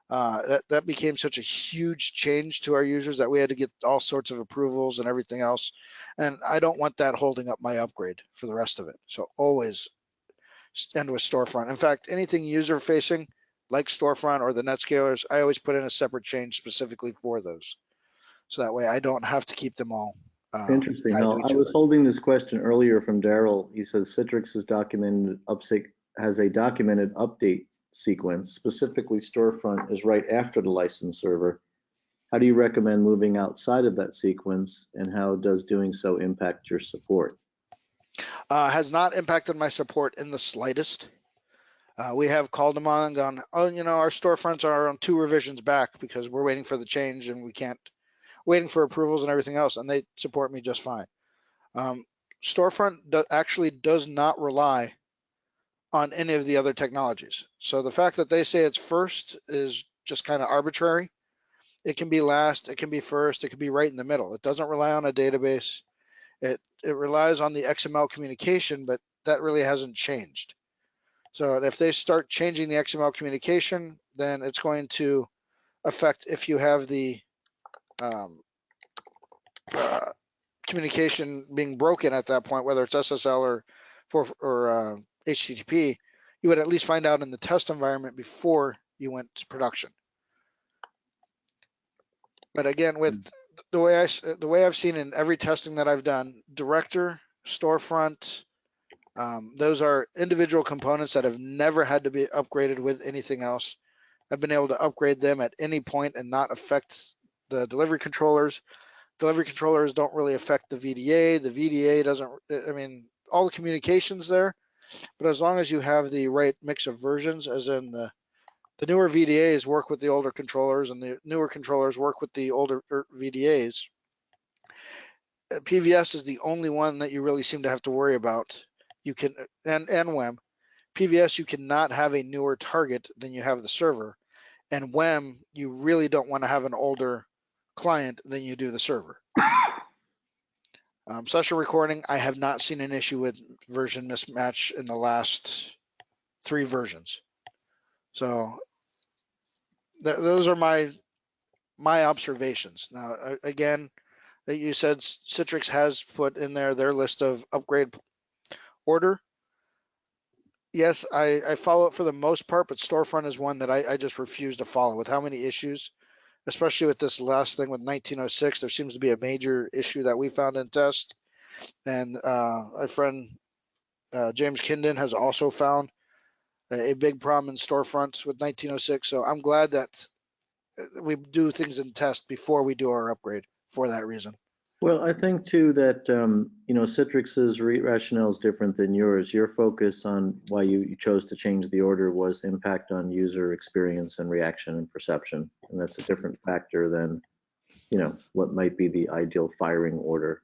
That became such a huge change to our users that we had to get all sorts of approvals and everything else. And I don't want that holding up my upgrade for the rest of it. So always end with Storefront. In fact, anything user facing like Storefront or the NetScalers, I always put in a separate change specifically for those. So that way I don't have to keep them all Interesting. tied Now, to I each was other. holding this question earlier from Daryl. He says Citrix has a documented update sequence. Specifically, Storefront is right after the license server. How do you recommend moving outside of that sequence, and how does doing so impact your support? Has not impacted my support in the slightest. We have called them on and gone, oh, our storefronts are on 2 revisions back because we're waiting for the change and we can't, waiting for approvals and everything else, and they support me just fine. Storefront actually does not rely on any of the other technologies. So the fact that they say it's first is just kind of arbitrary. It can be last, it can be first, it can be right in the middle. It doesn't rely on a database. It relies on the XML communication, but that really hasn't changed. So if they start changing the XML communication, then it's going to affect if you have the communication being broken at that point, whether it's SSL or HTTP, you would at least find out in the test environment before you went to production. But again, with the way I've seen in every testing that I've done, Director, Storefront, those are individual components that have never had to be upgraded with anything else. I've been able to upgrade them at any point and not affect the delivery controllers. Delivery controllers don't really affect the VDA. The VDA doesn't, I mean, all the communications there, but as long as you have the right mix of versions, as in the newer VDAs work with the older controllers and the newer controllers work with the older VDAs. PVS is the only one that you really seem to have to worry about. You can, and WEM. PVS, you cannot have a newer target than you have the server. And WEM, you really don't want to have an older client than you do the server. Session recording, I have not seen an issue with version mismatch in the last 3 versions. So those are my observations. Now, again, you said Citrix has put in there their list of upgrade order. Yes, I follow it for the most part, but Storefront is one that I just refuse to follow with how many issues, especially with this last thing with 1906. There seems to be a major issue that we found in test. And my friend James Kindon has also found a big problem in Storefronts with 1906. So I'm glad that we do things in test before we do our upgrade for that reason. Well, I think too that Citrix's rationale is different than yours. Your focus on why you chose to change the order was impact on user experience and reaction and perception, and that's a different factor than what might be the ideal firing order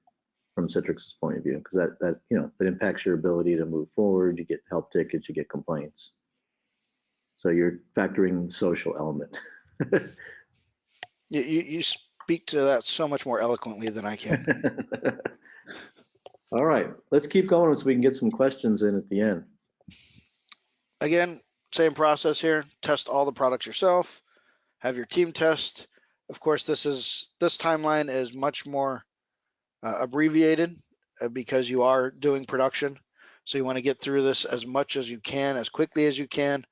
from Citrix's point of view, because that impacts your ability to move forward. You get help tickets, you get complaints. So you're factoring the social element. You speak to that so much more eloquently than I can. All right, let's keep going so we can get some questions in at the end. Again, same process here. Test all the products yourself. Have your team test. Of course, this timeline is much more abbreviated because you are doing production. So you want to get through this as much as you can, as quickly as you can.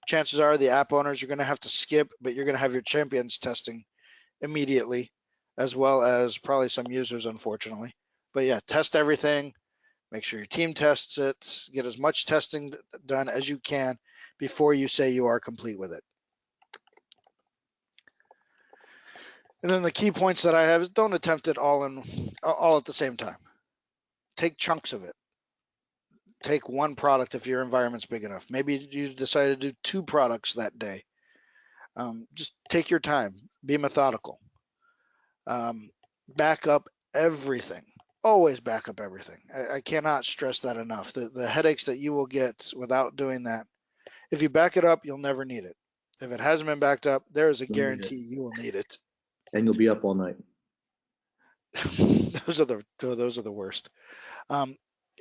Chances are the app owners you're going to have to skip, but you're going to have your champions testing immediately, as well as probably some users, unfortunately. But yeah, test everything. Make sure your team tests it. Get as much testing done as you can before you say you are complete with it. And then the key points that I have is don't attempt it all at the same time. Take chunks of it. Take one product if your environment's big enough. Maybe you decide to do 2 products that day. Just take your time. Be methodical. Back up everything. always back up everything. I cannot stress that enough. The headaches that you will get without doing that. If you back it up, you'll never need it. If it hasn't been backed up, there is a You'll need guarantee it. you will need it. And you'll be up all night. Those are the worst. It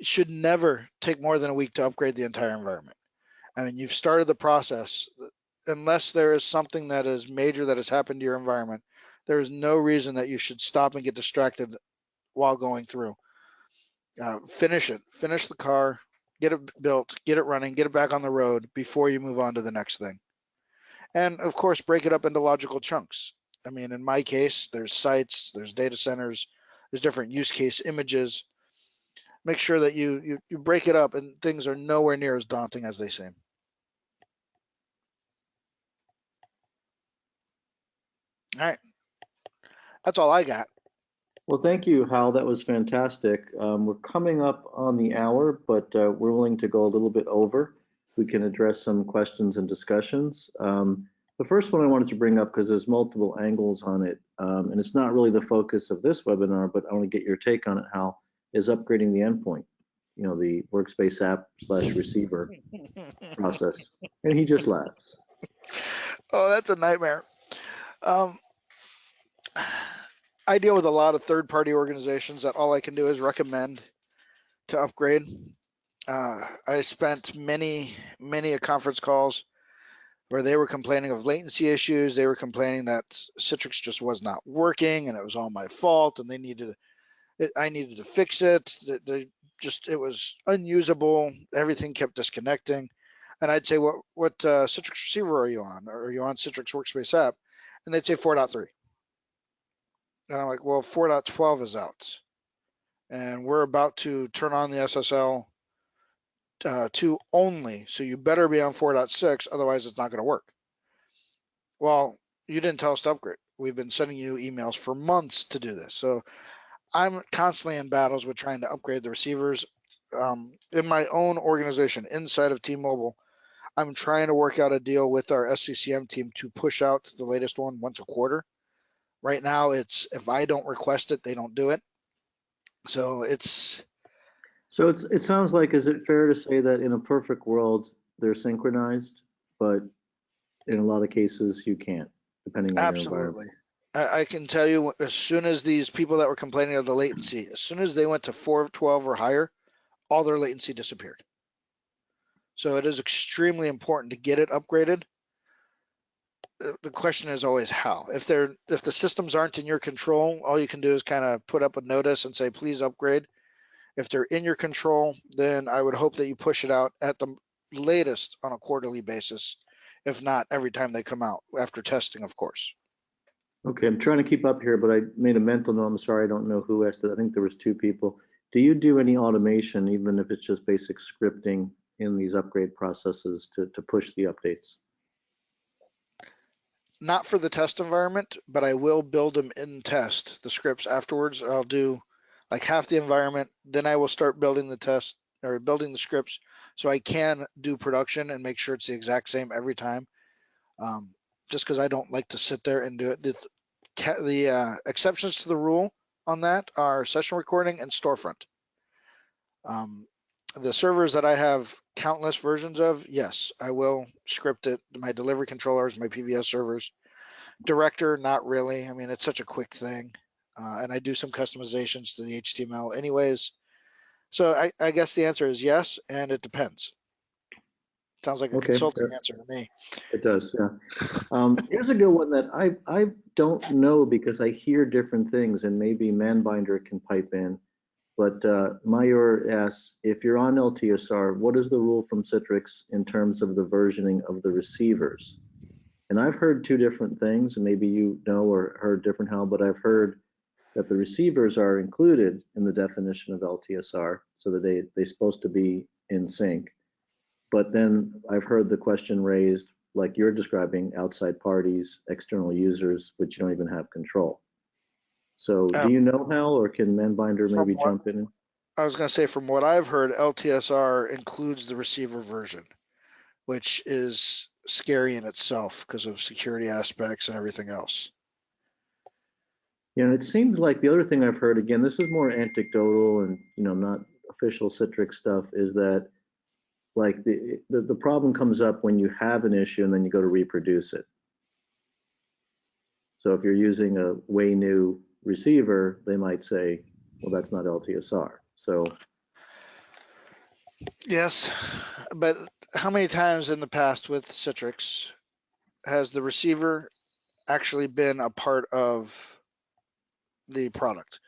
should never take more than a week to upgrade the entire environment. I mean, you've started the process. Unless there is something that is major that has happened to your environment, there is no reason that you should stop and get distracted while going through. Finish it. Finish the car. Get it built. Get it running. Get it back on the road before you move on to the next thing. And of course, break it up into logical chunks. I mean, in my case, there's sites, there's data centers, there's different use case images. Make sure that you break it up, and things are nowhere near as daunting as they seem. All right, that's all I got. Well, thank you, Hal. That was fantastic. We're coming up on the hour, but we're willing to go a little bit over. We can address some questions and discussions. The first one I wanted to bring up, because there's multiple angles on it, and it's not really the focus of this webinar, but I want to get your take on it, Hal, is upgrading the endpoint, you know, the workspace app / receiver process. And he just laughs. Oh, that's a nightmare. I deal with a lot of third-party organizations that all I can do is recommend to upgrade. I spent many conference calls where they were complaining of latency issues. They were complaining that Citrix just was not working and it was all my fault, and I needed to fix it. It was unusable. Everything kept disconnecting. And I'd say, what Citrix receiver are you on? Or are you on Citrix Workspace app? And they'd say 4.3. And I'm like, well, 4.12 is out. And we're about to turn on the SSL 2 only. So you better be on 4.6, otherwise it's not going to work. Well, you didn't tell us to upgrade. We've been sending you emails for months to do this. So I'm constantly in battles with trying to upgrade the receivers. In my own organization, inside of T-Mobile, I'm trying to work out a deal with our SCCM team to push out the latest one once a quarter. Right now, it's if I don't request it, they don't do it. So it sounds like, is it fair to say that in a perfect world, they're synchronized, but in a lot of cases you can't, depending on your environment? Absolutely. I can tell you, as soon as these people that were complaining of the latency, as soon as they went to 4.12 or higher, all their latency disappeared. So it is extremely important to get it upgraded. The question is always how. If the systems aren't in your control, all you can do is kind of put up a notice and say, please upgrade. If they're in your control, then I would hope that you push it out at the latest on a quarterly basis, if not every time they come out, after testing, of course. Okay, I'm trying to keep up here, but I made a mental note. I'm sorry, I don't know who asked it. I think there was 2 people. Do you do any automation, even if it's just basic scripting in these upgrade processes to push the updates? Not for the test environment, but I will build them in test, the scripts afterwards. I'll do like half the environment, then I will start building the test or building the scripts so I can do production and make sure it's the exact same every time. Just because I don't like to sit there and do it. The exceptions to the rule on that are session recording and Storefront. The servers that I have countless versions of, yes, I will script it. My delivery controllers, my PVS servers. Director, not really. I mean, it's such a quick thing. And I do some customizations to the HTML anyways. So I guess the answer is yes, and it depends. Sounds like a consulting answer to me. It does, yeah. Here's a good one that I don't know, because I hear different things, and maybe Manbinder can pipe in. But Mayor asks, if you're on LTSR, what is the rule from Citrix in terms of the versioning of the receivers? And I've heard 2 different things, and maybe you know or heard different how, but I've heard that the receivers are included in the definition of LTSR, so that they're supposed to be in sync. But then I've heard the question raised, like you're describing, outside parties, external users, which you don't even have control. So do you know how, or can Manbinder maybe jump in? I was going to say, from what I've heard, LTSR includes the receiver version, which is scary in itself because of security aspects and everything else. Yeah, and it seems like the other thing I've heard, again, this is more anecdotal and, not official Citrix stuff, is that like the problem comes up when you have an issue and then you go to reproduce it. So if you're using a way new receiver, they might say, well, that's not LTSR. So Yes, but how many times in the past with Citrix has the receiver actually been a part of the product?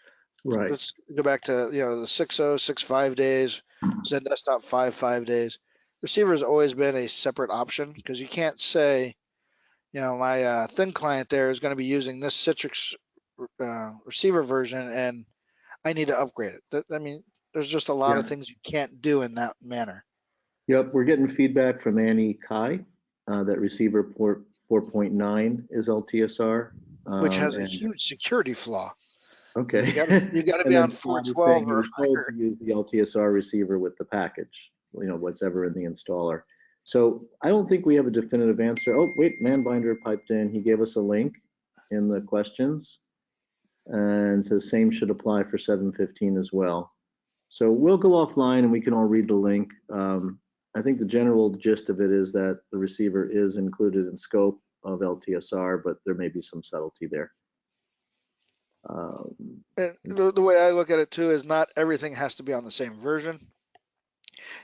right. Let's go back to the 6.0, 6.5 days, XenDesktop 5.5 days. Receiver has always been a separate option because you can't say, my thin client there is going to be using this Citrix receiver version and I need to upgrade it. I mean, there's just a lot Yeah. of things you can't do in that manner. Yep, we're getting feedback from Annie Kai that receiver port 4.9 is LTSR. Which has a And huge security flaw. okay. You got to And be on then Todd is 412 saying he or was told higher. to use the LTSR receiver with the package, whatever in the installer. So I don't think we have a definitive answer. Oh, wait, Manbinder piped in. He gave us a link in the questions and says same should apply for 715 as well. So we'll go offline and we can all read the link. I think the general gist of it is that the receiver is included in scope of LTSR, but there may be some subtlety there. And the way I look at it too is not everything has to be on the same version.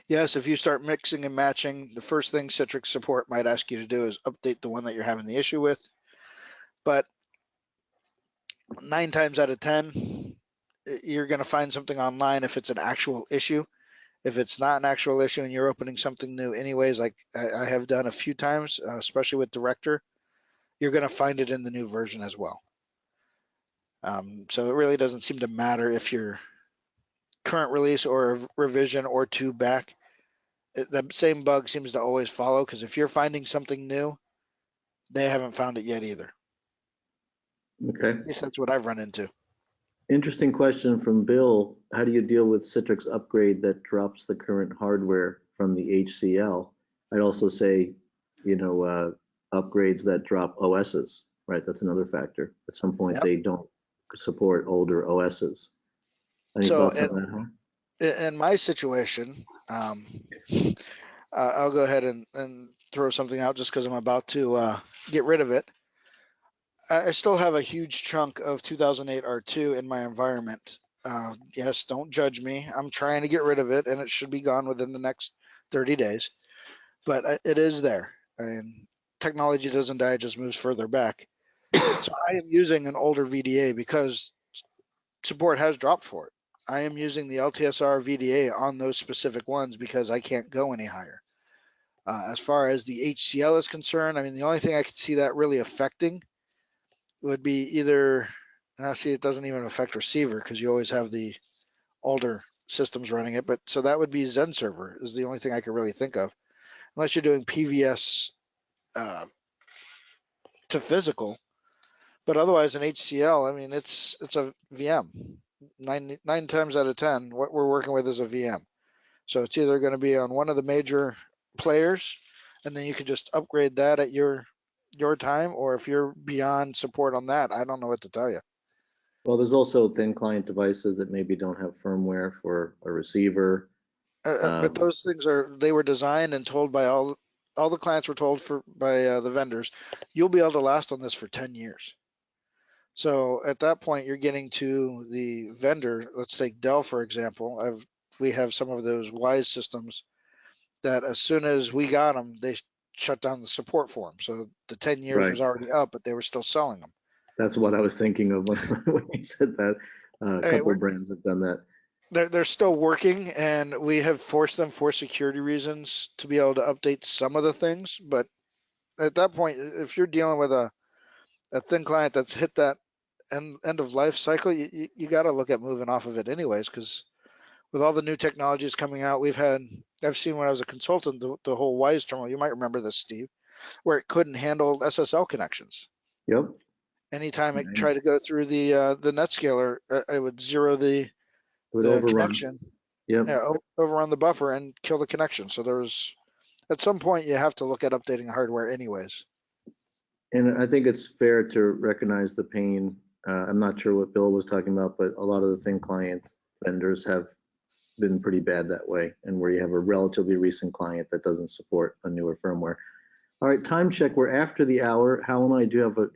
Yes, if you start mixing and matching, the first thing Citrix support might ask you to do is update the one that you're having the issue with. But 9 times out of 10, you're going to find something online if it's an actual issue. If it's not an actual issue and you're opening something new anyways, like I have done a few times, especially with Director, you're going to find it in the new version as well. So it really doesn't seem to matter if you're current release or a revision or two back. The same bug seems to always follow because if you're finding something new, they haven't found it yet either. Okay. At least that's what I've run into. Interesting question from Bill. How do you deal with Citrix upgrade that drops the current hardware from the HCL? I'd also say, upgrades that drop OSs, right? That's another factor. At some point, Yep. they don't support older OSs. Any thoughts on that? Huh? In my situation, I'll go ahead and throw something out just because I'm about to get rid of it. I still have a huge chunk of 2008 R2 in my environment. Yes, don't judge me. I'm trying to get rid of it, and it should be gone within the next 30 days. But it is there, and technology doesn't die; it just moves further back. So I am using an older VDA because support has dropped for it. I am using the LTSR VDA on those specific ones because I can't go any higher. As far as the HCL is concerned, I mean, the only thing I could see that really affecting would be either, see, it doesn't even affect receiver because you always have the older systems running it, but so that would be Xen server is the only thing I could really think of, unless you're doing PVS to physical. But otherwise, in HCL, I mean, it's a VM. Nine times out of 10, what we're working with is a VM. So it's either going to be on one of the major players, and then you can just upgrade that at your time, or if you're beyond support on that, I don't know what to tell you. Well, there's also thin client devices that maybe don't have firmware for a receiver. But those things they were designed and told by all the clients were told by the vendors, you'll be able to last on this for 10 years. So at that point, you're getting to the vendor. Let's take Dell, for example. We have some of those Wise systems that as soon as we got them, they shut down the support for them. So the 10 years was already up, but they were still selling them. That's what I was thinking of when you said that. A couple of brands have done that. They're still working, and we have forced them for security reasons to be able to update some of the things. But at that point, if you're dealing with a thin client that's hit that end of life cycle, you got to look at moving off of it anyways, because with all the new technologies coming out, I've seen when I was a consultant, the whole Wise terminal, you might remember this, Steve, where it couldn't handle SSL connections. Yep. Anytime it tried to go through the NetScaler, it would zero the connection. Yep. Yeah, overrun the buffer and kill the connection. So there's, at some point, you have to look at updating hardware anyways. And I think it's fair to recognize the pain I'm not sure what Bill was talking about, but a lot of the thin client vendors have been pretty bad that way, and where you have a relatively recent client that doesn't support a newer firmware. All right, time check. We're after the hour. Hal and I do have a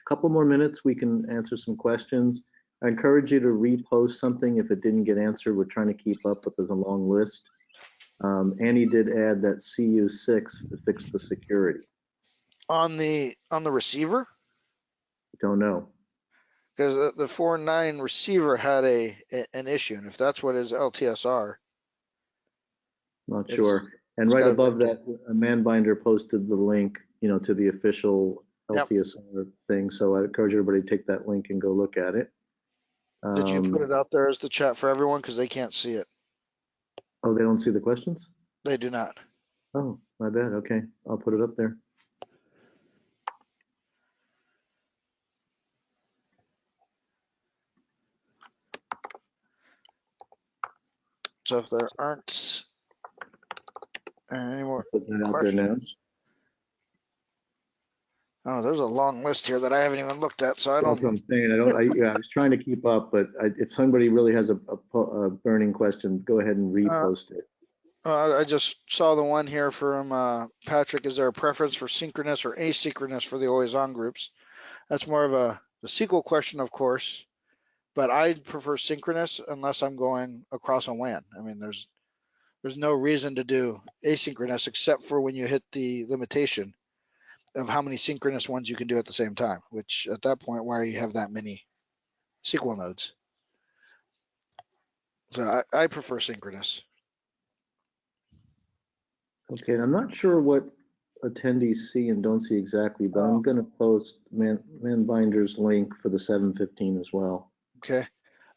couple more minutes. We can answer some questions. I encourage you to repost something if it didn't get answered. We're trying to keep up, but there's a long list. Annie did add that CU6 fixed the security. On the receiver, Don't know. because the 4.9 receiver had an issue, and if that's what is LTSR, Not sure. And right above that, a Manbinder posted the link, to the official LTSR thing. So I encourage everybody to take that link and go look at it. Did you put it out there as the chat for everyone? Because they can't see it. Oh, they don't see the questions? They do not. Oh, my bad. Okay, I'll put it up there. So if there aren't any more Put that out there now. questions. Oh, there's a long list here that I haven't even looked at, so I don't. That's what I'm saying. I was trying to keep up, but if somebody really has a burning question, go ahead and repost it. I just saw the one here from Patrick. Is there a preference for synchronous or asynchronous for the always on groups? That's more of the SQL question, of course, but I prefer synchronous unless I'm going across a WAN. I mean, there's no reason to do asynchronous except for when you hit the limitation of how many synchronous ones you can do at the same time, which at that point, why you have that many SQL nodes? So I prefer synchronous. Okay, and I'm not sure what attendees see and don't see exactly, but I'm going to post Manbinder's link for the 715 as well. Okay.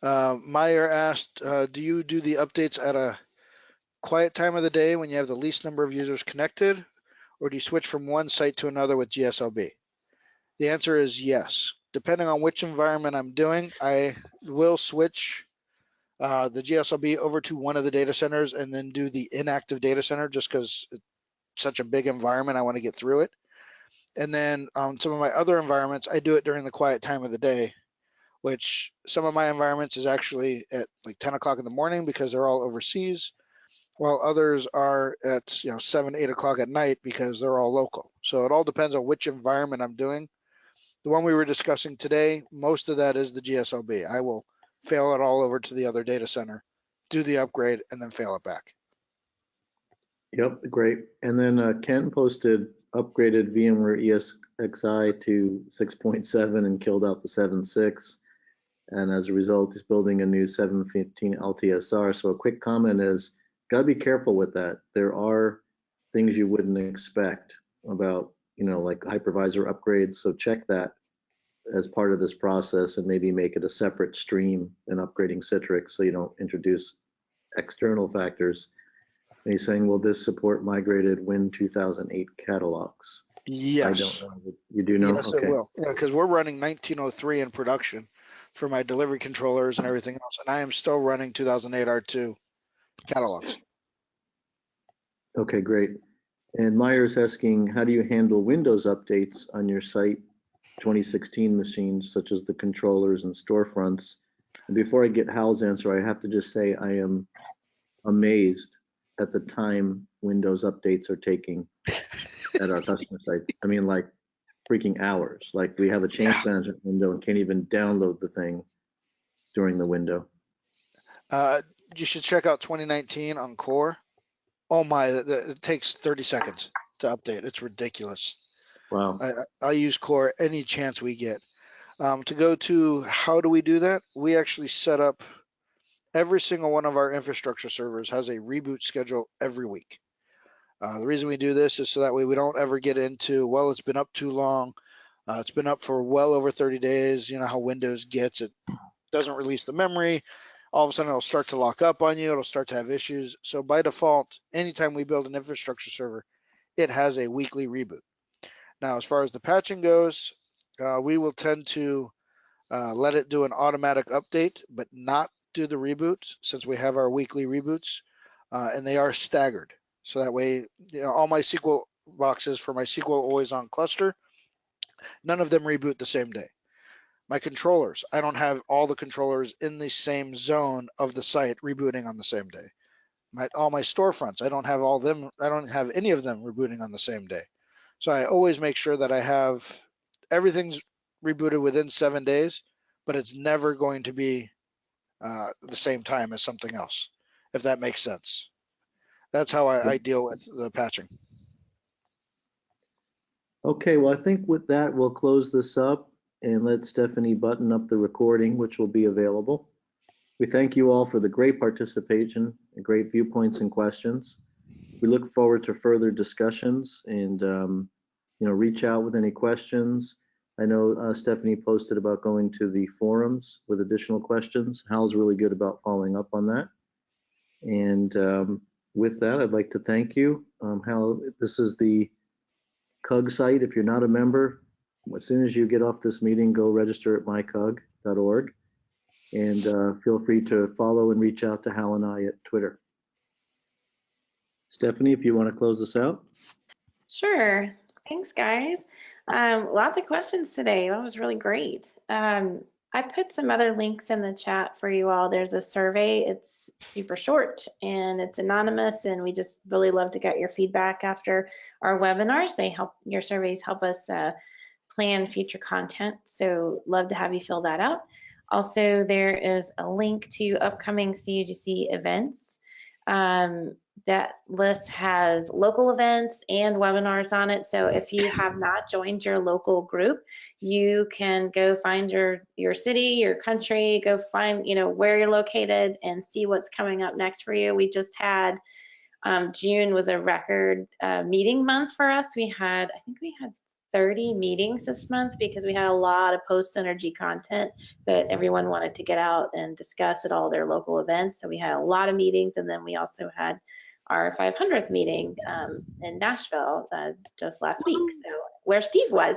Meyer asked, do you do the updates at a quiet time of the day when you have the least number of users connected, or do you switch from one site to another with GSLB? The answer is yes. Depending on which environment I'm doing, I will switch the GSLB over to one of the data centers and then do the inactive data center just because it's such a big environment. I want to get through it. And then on some of my other environments, I do it during the quiet time of the day, which some of my environments is actually at like 10 o'clock in the morning because they're all overseas, while others are at 7, 8 o'clock at night because they're all local. So it all depends on which environment I'm doing. The one we were discussing today, most of that is the GSLB. I will fail it all over to the other data center, do the upgrade, and then fail it back. Yep, great. And then Ken posted upgraded VMware ESXi to 6.7 and killed out the 7.6. And as a result, he's building a new 715 LTSR. So a quick comment is, gotta be careful with that. There are things you wouldn't expect about, like hypervisor upgrades. So check that as part of this process and maybe make it a separate stream in upgrading Citrix so you don't introduce external factors. And he's saying, will this support migrated Win 2008 catalogs? Yes. I don't know. You do know? Yes, okay. it will. Yeah, because we're running 1903 in production for my delivery controllers and everything else, and I am still running 2008 R2 catalogs. Okay, great. And Meyer's asking, how do you handle Windows updates on your site 2016 machines, such as the controllers and storefronts? And before I get Hal's answer, I have to just say I am amazed at the time Windows updates are taking at our customer site. I mean, like freaking hours. Like we have a change management window and can't even download the thing during the window. You should check out 2019 on Core. Oh my, it takes 30 seconds to update. It's ridiculous. Wow. I use Core any chance we get. To go to how do we do that? We actually set up every single one of our infrastructure servers has a reboot schedule every week. The reason we do this is so that way we don't ever get into, well, it's been up too long. It's been up for well over 30 days. You know how Windows gets, it doesn't release the memory. All of a sudden it'll start to lock up on you. It'll start to have issues. So by default, anytime we build an infrastructure server, it has a weekly reboot. Now, as far as the patching goes, we will tend to let it do an automatic update, but not do the reboots since we have our weekly reboots, and they are staggered. So that way, all my SQL boxes for my SQL always on cluster, none of them reboot the same day. My controllers, I don't have all the controllers in the same zone of the site rebooting on the same day. All my storefronts, I don't have any of them rebooting on the same day. So I always make sure that I have everything's rebooted within 7 days, but it's never going to be the same time as something else, if that makes sense. That's how I deal with the patching. Okay, well, I think with that, we'll close this up and let Stephanie button up the recording, which will be available. We thank you all for the great participation and great viewpoints and questions. We look forward to further discussions and, reach out with any questions. I know Stephanie posted about going to the forums with additional questions. Hal's really good about following up on that. And with that, I'd like to thank you. Hal, this is the CUG site. If you're not a member, as soon as you get off this meeting, go register at mycug.org. And feel free to follow and reach out to Hal and I at Twitter. Stephanie, if you want to close this out. Sure. Thanks, guys. Lots of questions today. That was really great. I put some other links in the chat for you all. There's a survey. It's super short and it's anonymous, and we just really love to get your feedback after our webinars. Your surveys help us plan future content, so love to have you fill that out. Also, there is a link to upcoming CUGC events. That list has local events and webinars on it. So if you have not joined your local group, you can go find your city, your country, go find, where you're located and see what's coming up next for you. We just had, June was a record meeting month for us. I think we had 30 meetings this month because we had a lot of post-synergy content that everyone wanted to get out and discuss at all their local events. So we had a lot of meetings, and then we also had our 500th meeting in Nashville just last week, so where Steve was.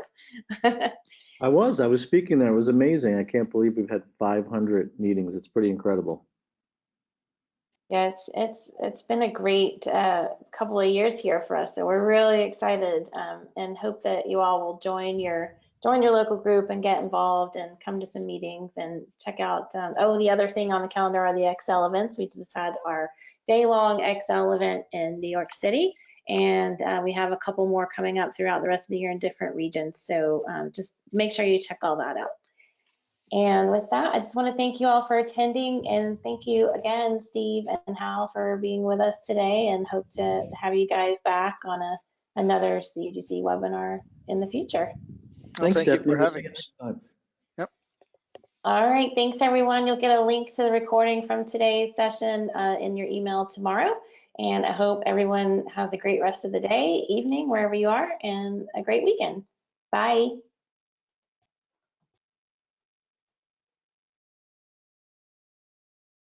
I was speaking there. It was amazing. I can't believe we've had 500 meetings. It's pretty incredible. Yeah, it's been a great couple of years here for us, so we're really excited and hope that you all will join your local group and get involved and come to some meetings and check out. The other thing on the calendar are the XL events. We just had our day-long XL event in New York City, and we have a couple more coming up throughout the rest of the year in different regions. So just make sure you check all that out. And with that, I just want to thank you all for attending, and thank you again, Steve and Hal, for being with us today, and hope to have you guys back on another CUGC webinar in the future. Thanks, thank Stephanie. you for having us. Yep. All right, thanks everyone. You'll get a link to the recording from today's session in your email tomorrow. And I hope everyone has a great rest of the day, evening, wherever you are, and a great weekend. Bye.